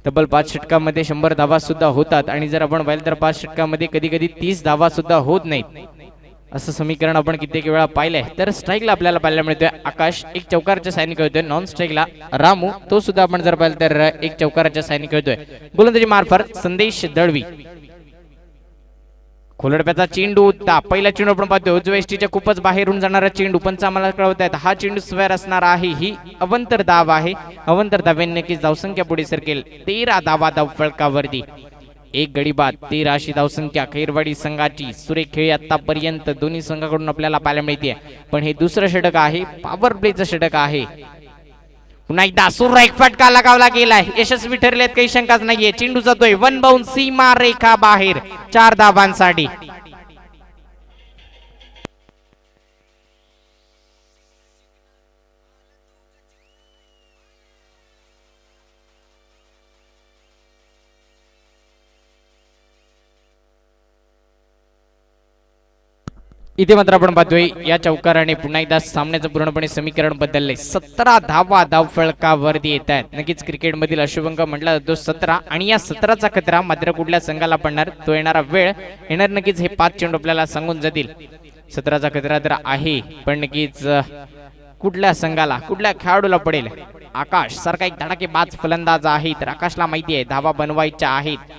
तब्बल 5 षटकामध्ये 100 धावा सुद्धा होतात आणि जर आपण पाहिलं तर 5 षटकामध्ये कधी कधी 30 धावा सुद्धा होत नाहीत असं समीकरण आपण कित्येक वेळा पाहिलंय. तर स्ट्राईकला आपल्याला पाहायला मिळतोय आकाश एक चौकारच्या साहाय्याने खेळतोय. नॉन स्ट्राईकला रामू तो सुद्धा आपण जर पाहिलं तर एक चौकाराच्या साहाय्याने खेळतोय. गोलंदाजी मार्फत संदेश दळवी. खोलडप्याचा चेंडू होता. पहिला चेंडू आपण पाहतोय उजव्या एसटीच्या खूपच बाहेरून जाणारा चेंडू. पंच आम्हाला कळवतायत हा चेंडू स्क्वेअर असणार आहे. ही अवंतर धाव आहे. अवंतर धाव्यांनी नक्कीच धावसंख्या पुढे सरकेल. 13 धावा धावफलकावरती 1 गडी बाद 13 धावसंख्या. खैरवाडी संघाची सुरेख खेळी आतापर्यंत दोन्ही संघाकडून आपल्याला पाहायला मिळते. पण हे दुसरं षटक आहे. पॉवर प्लेचं षटक आहे. पुन्हा एकदा सुरेख फटका लगावला गेलाय. यशस्वी ठरलेत काही शंकाच नाहीये. चेंडू जातोय 1 बाउंड सीमा रेखा बाहेर 4 धावांसाठी. इथे मात्र आपण पाहतोय या चौकाराने पुन्हा एकदा सामन्याचं पूर्णपणे समीकरण बदलले. 17 धावा धावफलकावरती येत आहेत. नक्कीच क्रिकेट मधील अशुभंक म्हटला जातो 17 आणि या 17चा खतरा मात्र कुठल्या संघाला पडणार तो येणारा वेळ येणार. नक्कीच हे 5 चेंडू आपल्याला सांगून जातील. 17चा खतरा तर आहे पण नक्कीच कुठल्या संघाला कुठल्या खेळाडूला पडेल. आकाश सारखा एक धडाकेबाज फलंदाज आहे तर आकाशला माहिती आहे धावा बनवायच्या आहेत.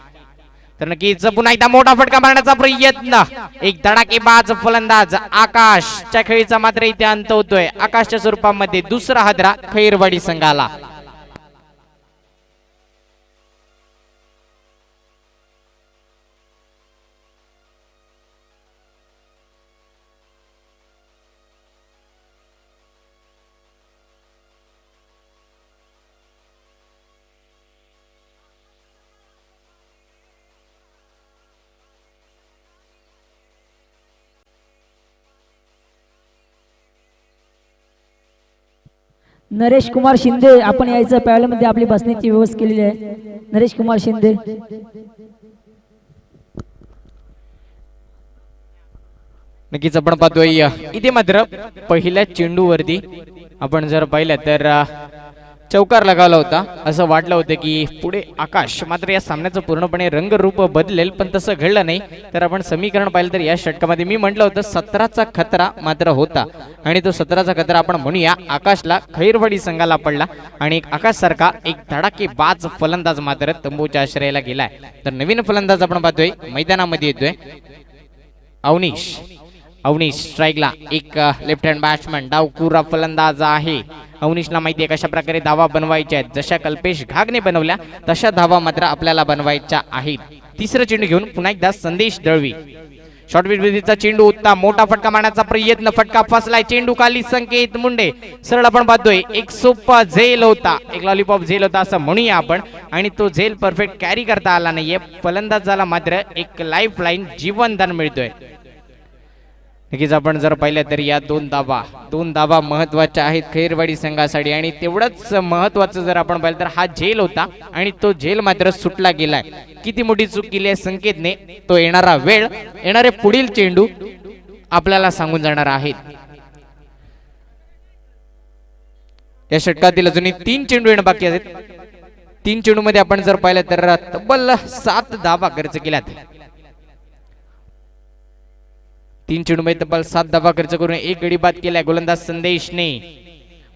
तर नक्कीच पुन्हा एकदा मोठा फटका मारण्याचा प्रयत्न. एक धडाकेबाज फलंदाज आकाशच्या खेळीचा मात्र इथे अंत होतोय. आकाशच्या स्वरूपामध्ये दुसरा हादरा खैरवाडी संघाला. नरेश कुमार शिंदे आपण यायचं पॅडलमध्ये आपली बसण्याची व्यवस्था केलेली आहे. नरेश कुमार शिंदे नक्कीच आपण पाहतोय इथे मात्र पहिल्या चेंडूवरती आपण जर पाहिलं तर चौकार लगावला होता. असं वाटलं होतं की पुढे आकाश मात्र या सामन्याचं पूर्णपणे रंगरूप बदलेल पण तसं घडलं नाही. तर आपण समीकरण पाहिलं तर या षटकामध्ये मी म्हटलं होतं 17चा खतरा मात्र होता आणि तो 17चा खतरा आपण म्हणूया आकाशला खैरवाडी संघाला पडला आणि आकाश सारखा एक धडाकेबाज फलंदाज मात्र तंबूच्या आश्रयाला गेलाय. तर नवीन फलंदाज आपण पाहतोय मैदानामध्ये येतोय अवनीश. अवनीश स्ट्राईकला एक लेफ्ट हँड बॅट्समन डावखुरा फलंदाज आहे. अवनीशला माहिती आहे कशा प्रकारे धावा बनवायच्या आहेत. जशा कल्पेश घागने बनवल्या तशा धावा मात्र आपल्याला बनवायच्या आहेत. तिसरं चेंडू घेऊन पुन्हा एकदा संदेश दळवी. शॉर्ट विधीचा चेंडू होता. मोठा फटका मारण्याचा प्रयत्न. फटका फसलाय. चेंडू खाली. संकेत मुंडे सरळ आपण पाहतोय एक सोपा झेल होता. एक लॉलीपॉप झेल होता असं म्हणूया आपण आणि तो झेल परफेक्ट कॅरी करता आला नाहीये. फलंदाजाला मात्र एक लाईफ लाईन जीवनदान मिळतोय. नक्कीच आपण जर पाहिलं तर या दोन धावा महत्वाच्या आहेत खैरवाडी संघासाठी आणि तेवढंच महत्वाचं जर आपण पाहिलं तर हा झेल होता आणि तो झेल मात्र सुटला गेलाय. किती मोठी चूक केली आहे संकेतने तो येणारा वेळ येणारे पुढील चेंडू आपल्याला सांगून जाणार आहेत. या षटकातील अजूनही 3 चेंडू येणं बाकी आहेत. 3 चेंडू मध्ये आपण जर पाहिलं तर तब्बल 7 धावा खर्च केल्यात. 3 चेंडूमध्ये तब्बल 7 धावा खर्च करून 1 गडी बाद केलाय गोलंदाज संदेशने.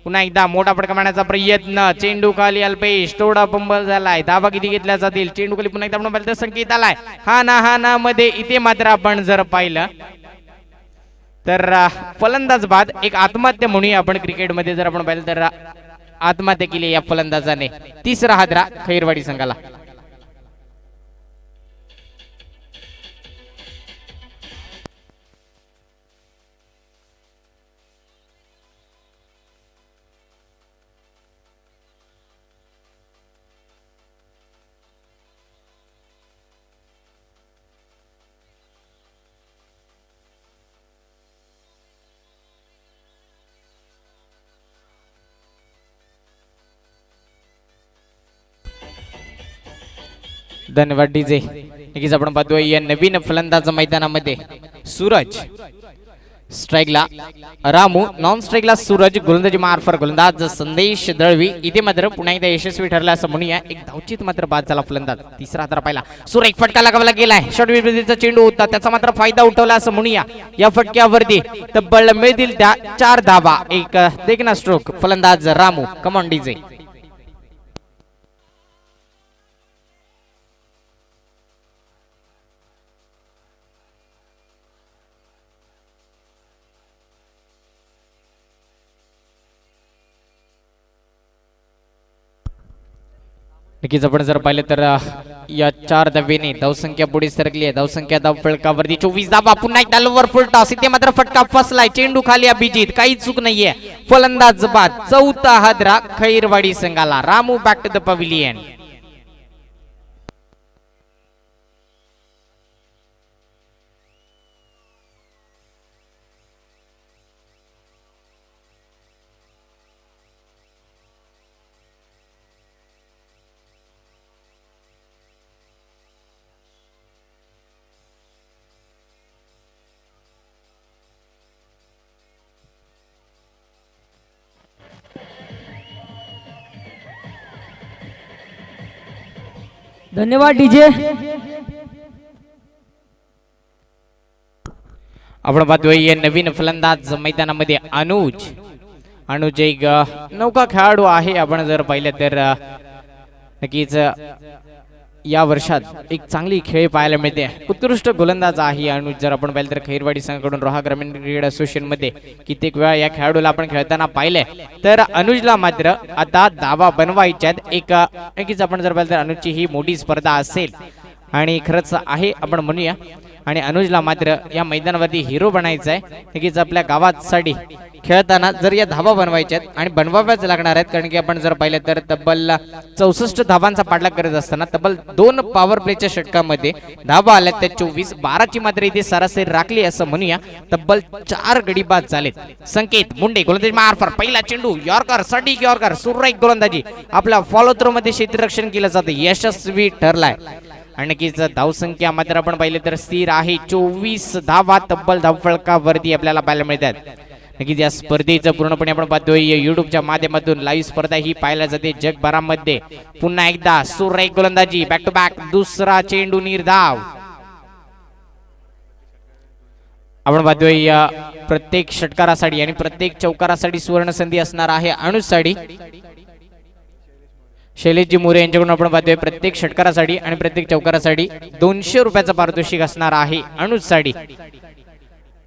पुन्हा एकदा मोठा फटका मारण्याचा प्रयत्न. चेंडू खाली अल्पेश थोडा पंबल झालाय. धावा किती घेतल्या जातील. चेंडू खाली पुन्हा एकदा आपण पाहिलं तर संकेत आलाय. हा ना मध्ये इथे मात्र आपण जर पाहिलं तर फलंदाज बाद एक आत्महत्या म्हणूया आपण क्रिकेटमध्ये जर आपण पाहिलं तर आत्महत्या केली या फलंदाजाने. तिसरा हादरा खैरवाडी संघाला. धन्यवाद डीजे. नक्कीच आपण पाहतोय या नवीन फलंदाज मैदानामध्ये सूरज स्ट्राईकला रामू, नॉन स्ट्राईकला सूरज, गोलंदाजी मार्फत गोलंदाज संदेश दळवी. इथे मात्र पुन्हा एकदा यशस्वी ठरला असं म्हणूया. एक धावचीत मात्र बाद झाला फलंदाज. तिसरा हादरा पाहिला, सुरेख फटका लगावला गेलाय. शॉर्ट विकेटचा चेंडू होता, त्याचा मात्र फायदा उठवला असं म्हणूया. या फटक्यावरती तब्बल मिळतील त्या 4 धावा. एक देखना स्ट्रोक फलंदाज रामू. Come on DJ. नक्कीच आपण जर पाहिलं तर या 4 धावेने धावसंख्या पुढे सरकली आहे. धावसंख्या धावफलकावरती 24 धावा. पुन्हा एकदा लोवर फुल टॉस. इथे मात्र फटका फसलाय. चेंडू खाली अभिजित, काही चूक नाहीये. फलंदाज बाद. चौथा हादरा खैरवाडी संघाला. Ramu back to the pavilion. धन्यवाद डीजे. आपण पाहतोय या नवीन फलंदाज मैदानामध्ये अनुज एक नौका खेळाडू आहे. आपण जर पाहिलं तर नक्कीच या वर्षात एक चांगली खेळ पाहायला मिळते. उत्कृष्ट गोलंदाज आहे अनुज. जर आपण पाहिलं तर खैरवाडी संघाकडून रोहा ग्रामीण क्रिकेट असोसिएशन मध्ये कित्येक वेळा या खेळाडूला आपण खेळताना पाहिले. तर अनुजला मात्र आता धावा बनवायच्यात. एक नक्कीच आपण जर पाहिलं तर अनुजची ही मोठी स्पर्धा असेल आणि खरंच आहे आपण म्हणूया. आणि अनुजला मात्र या मैदानावरती हिरो बनायचं आहे. नक्कीच आपल्या गावासाठी खेळताना जर या धावा बनवायच्यात आणि बनवाव्याच लागणार आहेत. कारण की आपण जर पाहिलं तर तब्बल 64 धावांचा पाठलाग करत असताना तब्बल 2 पॉवर प्लेच्या षटकामध्ये धावा आल्या त्या 24. 12ची मात्र इथे सरासरी राखली असं म्हणूया. तब्बल 4 गडी बाद झालेत. संकेत मुंडे गोलंदाजी मार्फत पहिला चेंडू यॉर्कर, सटीक यॉर्कर, सुरेख गोलंदाजी. आपल्या फॉलो थ्रो मध्ये क्षेत्ररक्षण केलं जातं, यशस्वी ठरलाय. आणि नक्कीच धावसंख्या मात्र आपण पाहिलं तर स्थिर आहे. 24 धावा तब्बल धावफलकावरती आपल्याला पाहायला मिळतात. नक्कीच या स्पर्धेचं पूर्णपणे आपण पाहतोय युट्यूबच्या माध्यमातून लाईव्ह स्पर्धा ही पाहायला जाते जगभरामध्ये. पुन्हा एकदा सुरेख गोलंदाजी, बॅक टू बॅक दुसरा चेंडू निर्धाव. आपण पाहतोय प्रत्येक षटकारासाठी आणि प्रत्येक चौकारासाठी सुवर्ण संधी असणार आहे अनुजसाठी. शैलेशजी मोरे यांच्याकडून आपण पाहतोय प्रत्येक षटकारासाठी आणि प्रत्येक चौकारासाठी 200 रुपयाचं पारितोषिक असणार आहे अनुजसाठी.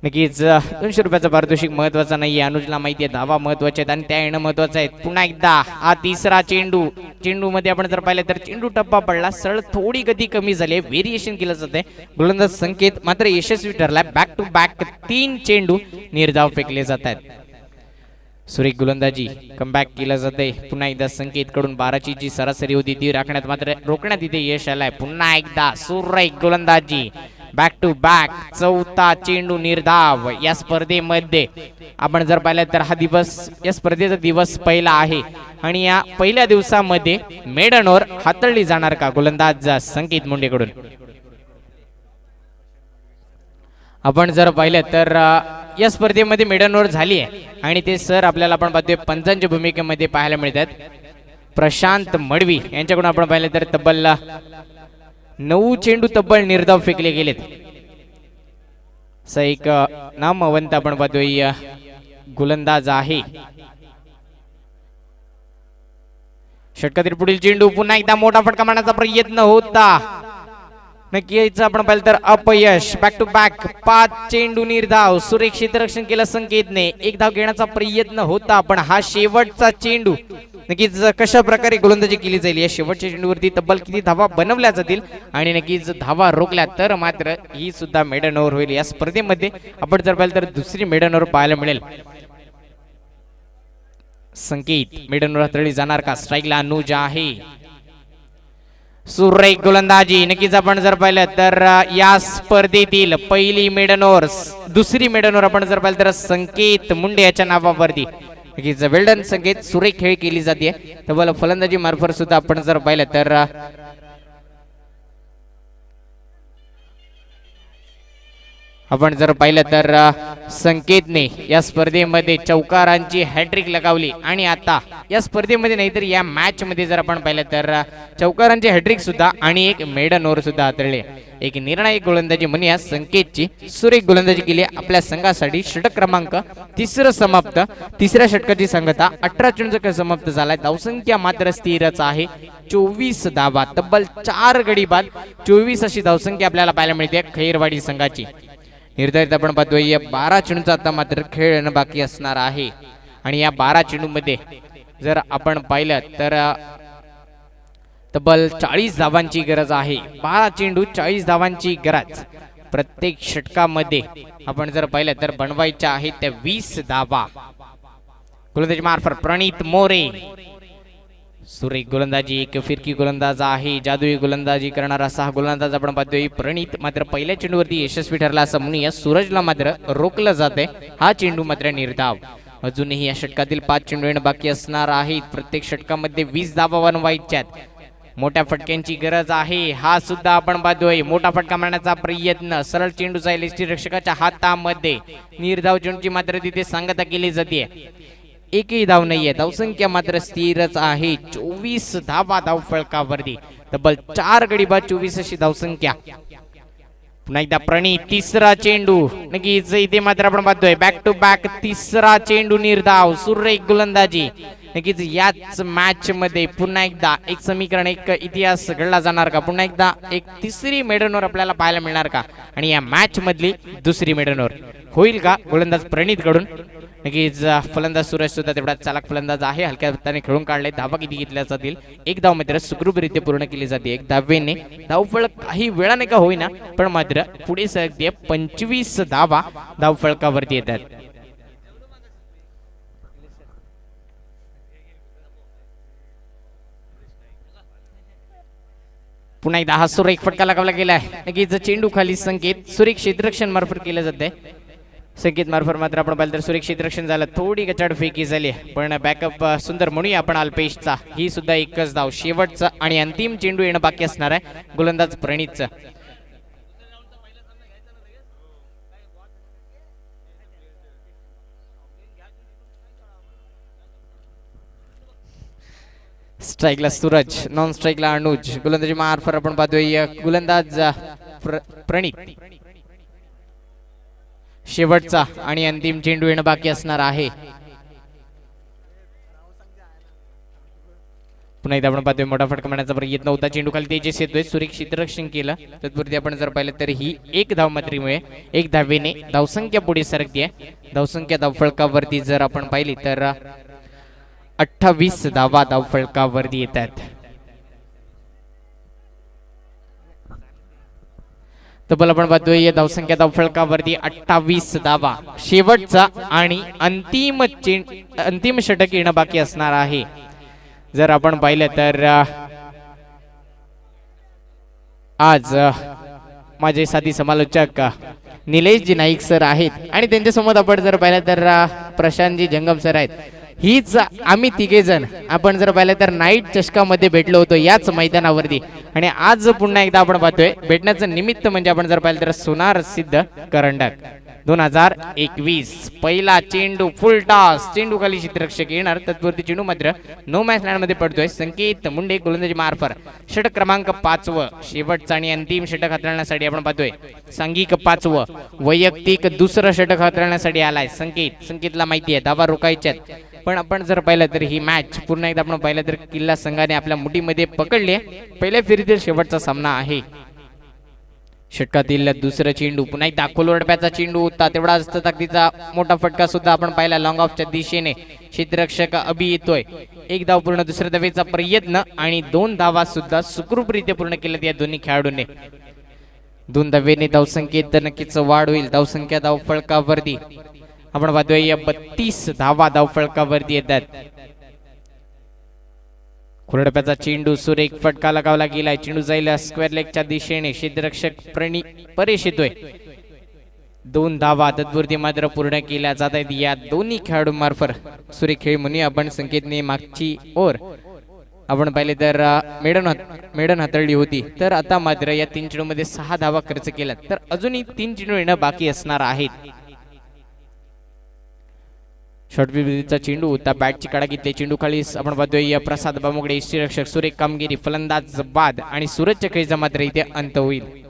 नक्कीच 200 रुपयाचं पारितोषिक महत्वाचं नाहीये. अनुजला माहिती आहे धावा महत्वाच्या आहेत आणि त्या येणं महत्वाचं आहे. पुन्हा एकदा हा तिसरा चेंडू मध्ये आपण जर पाहिलं तर चेंडू टप्पा पडला, सरळ थोडी गती कमी झाली, व्हेरिएशन केलं जाते. गोलंदाज संकेत मात्र यशस्वी ठरलाय. बॅक टू बॅक 3 चेंडू निर्धाव फेकले जात आहेत. सुरेख गोलंदाजी कमबॅक केलं जाते. पुन्हा एकदा संकेत कडून 12ची जी सरासरी होती ती राखण्यात मात्र रोखण्यात इथे यश आलंय. पुन्हा एकदा सुरेख गोलंदाजी, बॅक टू बॅक चौथा चेंडू निर्धाव. या स्पर्धेमध्ये आपण जर पाहिलं तर हा दिवस, या स्पर्धेचा दिवस पहिला आहे आणि या पहिल्या दिवसामध्ये मेडन ओव्हर हाताळली जाणार का गोलंदाज संकेत मुंडेकडून. आपण जर पाहिलं तर या स्पर्धेमध्ये मेडन ओव्हर झाली आहे आणि ते सर आपल्याला आपण पाहतोय पंचांच्या भूमिकेमध्ये पाहायला मिळतात. प्रशांत मडवी यांच्याकडून आपण पाहिलं तर तब्बल 9 चेंडू तब्बल निर्धाव फेकले गेलेत. एक नामवंत आपण पाहतोय गोलंदाज आहे. षटकातील पुढील चेंडू पुन्हा एकदा मोठा फटका मारण्याचा प्रयत्न होता. नक्कीच आपण पाहिलं तर अपयश. बॅक टू बॅक 5 चेंडू निर्धाव. सुरेख क्षेत्ररक्षण केलं संकेतने. एक धाव घेण्याचा प्रयत्न होता पण हा शेवटचा चेंडू नक्कीच कशा प्रकारे गोलंदाजी केली जाईल या शेवटच्या चेंडूवरती तब्बल किती धावा बनवल्या जातील आणि नक्कीच धावा रोखल्या तर मात्र ही सुद्धा मेडन ओव्हर होईल. या स्पर्धेमध्ये आपण जर पाहिलं तर दुसरी मेडन ओव्हर पाहायला मिळेल. संकेत मेडन ओव्हर हाताळली जाणार का? स्ट्राईकला अनुज आहे. सुरेख गोलंदाजी. नक्कीच आपण जर पाहिलं तर या स्पर्धेतील पहिली मेडन ओव्हर दुसरी मेडन ओव्हर आपण जर पाहिलं तर संकेत मुंडे याच्या नावावरती नक्कीच वेल्डन संकेत सुरेख खेळ केली जाते. तब्बल फलंदाजी मार्फत सुद्धा आपण जर पाहिलं तर आपण जर पाहिलं तर संकेतने या स्पर्धेमध्ये चौकारांची हॅट्रिक लगावली आणि आता या स्पर्धेमध्ये नाही तर या मॅच मध्ये जर आपण पाहिलं तर चौकारांची हॅट्रिक सुद्धा आणि एक मेडन ओव्हर सुद्धा हाताळली. एक निर्णायक गोलंदाजी म्हणूया संकेतची सुरेख गोलंदाजी केली आपल्या संघासाठी. षटक क्रमांक तिसरं समाप्त. तिसऱ्या षटकाची संगता 18 चेंडूचा समाप्त झालाय. धावसंख्या मात्र स्थिरच आहे 24 धावा. तब्बल 4 गडी बाद 24 अशी धावसंख्या आपल्याला पाहायला मिळते खैरवाडी संघाची. निर्धारित आपण पाहतोय या 12 चेंडूचा आता मात्र खेळ बाकी असणार आहे आणि या 12 चेंडू मध्ये जर आपण पाहिलं तर तब्बल 40 धावांची गरज आहे. 12 चेंडू 40 धावांची गरज प्रत्येक षटकामध्ये आपण जर पाहिलं तर बनवायच्या आहेत त्या 20 धावा. गोलंदाजी मार्फत प्रणित मोरे. सुरेख गोलंदाजी. एक फिरकी गोलंदाज आहे. जादुई गोलंदाजी करणारा 6 गोलंदाज आपण पाहतोय. प्रणित मात्र पहिल्या चेंडूवरती यशस्वी ठरला असं म्हणूया. सूरजला मात्र रोखलं जाते. हा चेंडू मात्र निर्धाव. अजूनही या षटकातील 5 चेंडू येणं बाकी असणार आहेत. प्रत्येक षटकामध्ये 20 धावा बनवायच्यात. मोठ्या फटक्यांची गरज आहे. हा सुद्धा आपण पाहतोय. मोठा फटका मारण्याचा प्रयत्न. सरळ चेंडू जाईल यष्टीरक्षकाच्या हातामध्ये. निर्धाव चेंडूची मात्र तिथे सांगता केली जाते. एकही धाव नाहीये. धावसंख्या मात्र स्थिरच आहे 24 धावा धाव फळकावरती. तब्बल 4 गडी बाद 24 अशी धावसंख्या. पुन्हा एकदा प्रणित. तिसरा चेंडू नक्कीच इथे मात्र आपण पाहतोय बॅक टू बॅक तिसरा चेंडू निर्धाव. सुरेख गोलंदाजी. नक्कीच याच मॅच मध्ये पुन्हा एकदा एक समीकरण एक इतिहास घडला जाणार का? पुन्हा एकदा एक तिसरी मेडन ओव्हर आपल्याला पाहायला मिळणार का? आणि या मॅच मधली दुसरी मेडन ओव्हर होईल का गोलंदाज प्रणित कडून? नक्कीच फलंदाज सूरज सुद्धा तेवढा चालक फलंदाज आहे. हलक्या हाताने खेळून काढले. धावा किती घेतल्या जातील? एक धाव मात्र सुखरूपरित्या पूर्ण केली जाते. एक धावेने धावफळ काही वेळाने का होईना पण मात्र पुढे सरकते. 25 धावा धावफळकावरती येतात. पुन्हा एकदा हा सुरेख फटका लगावला गेलाय. नक्कीच चेंडू खाली संकेत सुरेख क्षेत्ररक्षण मार्फत केलं जाते. संकेत मार्फत मात्र आपण पाहिलं तर सुरेख क्षेत्ररक्षण झालं. थोडी गचाड फेकी झाली पण बॅकअप सुंदर म्हणूया आपण अल्पेशचा. ही सुद्धा एकच धाव. शेवटचा आणि अंतिम चेंडू येणं बाकी असणार आहे गोलंदाज प्रणितचा. स्ट्राईकला सूरज. नॉन स्ट्राईकला अनुज. गोलंदाजी मार्फत आपण पाहतोय गोलंदाज प्रणित. शेवटचा आणि अंतिम चेंडू येणं बाकी असणार आहे. पुन्हा एकदा आपण पाहतोय मोठा फटका मारण्याचा प्रयत्न होता. चेंडू खाली तेजस येतोय. सुरेख क्षेत्ररक्षण केलं. तत्पूर्वी आपण जर पाहिलं तर ही एक धाव मात्रेमुळे एक धावेने धावसंख्या पुढे सरकते. धावसंख्या धावफळकावरती जर आपण पाहिली तर 28 धावा धावफळकावरती येतात. तब्बल आपण पाहतोय धावसंख्या धावफळकावरती 28 धावा. शेवटचा आणि अंतिम षटक येणं बाकी असणार आहे. जर आपण पाहिलं तर आज माझे साथी समालोचक निलेशजी नाईक सर आहेत आणि त्यांच्यासमोर आपण जर पाहिलं तर प्रशांतजी जंगम सर आहेत. हीच आम्ही तिघे जण आपण जर पाहिलं तर नाईट चषकामध्ये भेटलो होतो याच मैदानावरती आणि आज पुन्हा एकदा आपण पाहतोय भेटण्याचं निमित्त म्हणजे आपण जर पाहिलं तर सोनार सिद्ध करंडक 2021 पहिला चेंडू फुल टॉस. चेंडू खाली क्षेत्ररक्षक येणार. तत्पूर्वी चेंडू मात्र नो मॅच लँड मध्ये पडतोय. संकेत मुंडे गोलंदाजी मार्फत. षटक क्रमांक 5 शेवटचा आणि अंतिम षटक हाताळण्यासाठी आपण पाहतोय सांघिक 5 वैयक्तिक दुसरं षटक हाताळण्यासाठी आलाय संकेत. संकेतला माहिती आहे धावा रोखायच्यात पण आपण जर पाहिलं तर ही मॅच पुन्हा एकदा आपण पाहिलं तर किल्ला संघाने आपल्या मुठीमध्ये पकडली. पहिल्या फेरीतील शेवटचा सामना आहे. षटकातील दुसरं चेंडू पुन्हा एकदा खोलवडप्याचा चेंडू होता, तेवढाच ताकदीचा मोठा फटका सुद्धा आपण पाहिला लॉंग ऑफच्या दिशेने. क्षेत्ररक्षक अभि येतोय. एक धाव पूर्ण, दुसऱ्या धावेचा प्रयत्न आणि 2 धावा सुद्धा सुखरूपरित्या पूर्ण केल्यात या दोन्ही खेळाडूंनी. 2 धावेने धावसंख्येत नक्कीच वाढ होईल. धावसंख्या धावफळकावरती आपण पाहतोय या 32 धावा धावफळकावरती येतात. खुरडप्याचा चेंडू सुरेख फटका लगावला गेलाय. चेंडू जाईल स्क्वेअर लेगच्या दिशेने. क्षेत्ररक्षक परेश येतोय. 2 धावा तत्पुरती मात्र पूर्ण केल्या जात आहेत या दोन्ही खेळाडूंमार्फत. सुरेख खेळ म्हणूया आपण. संकेतने मागची ओर आपण पाहिले तर मेडन हाताळली होती, तर आता मात्र या 3 चेंडूमध्ये 6 धावा खर्च केल्या, तर अजूनही 3 चेंडू येणं बाकी असणार आहेत. शॉर्टविचा चेंडू होता, बॅटची काढा घेतली. चेंडू खाली आपण पाहतोय या प्रसाद बामुगडे. यष्टीरक्षक सुरेख कामगिरी. फलंदाज बाद आणि सूरजच्या खेळीचा मात्र इथे अंत होईल.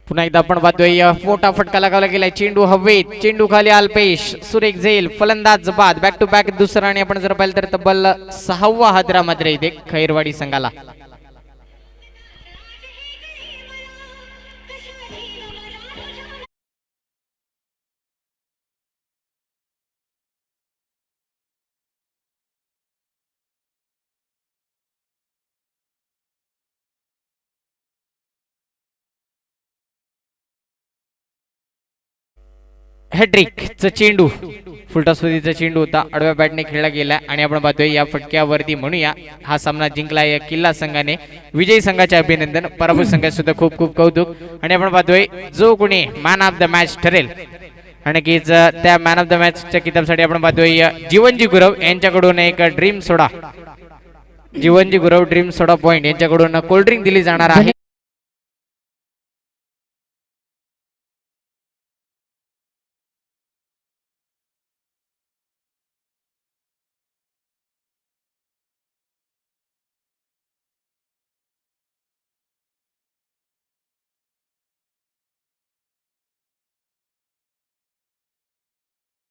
पुन्हा एकदा आपण पाहतोय मोठा फटका लगावला गेलाय. चेंडू हवेत, चेंडू खाली अल्पेश. सुरेख झेल, फलंदाज बाद. बॅक टू बॅक दुसरा आणि आपण जर पाहिलं तर तब्बल 6वा हादरा मात्र इथे खैरवाडी संघाला. हॅट्रिकचा चेंडू फुलटॉसवरतीचा चेंडू होता, आडव्या बॅटने खेळला गेला आणि आपण पाहतोय या फटक्यावरती म्हणूया हा सामना जिंकला या किल्ला संघाने. विजयी संघाचे अभिनंदन, पराभूत संघाचे सुद्धा खूप खूप कौतुक. आणि आपण पाहतोय जो कोणी मॅन ऑफ द मॅच ठरेल आणि की त्या मॅन ऑफ द मॅचच्या किताबसाठी आपण पाहतोय जीवनजी गुरव यांच्याकडून एक ड्रीम सोडा, जीवनजी गुरव ड्रीम सोडा पॉइंट यांच्याकडून कोल्ड्रिंक दिली जाणार आहे.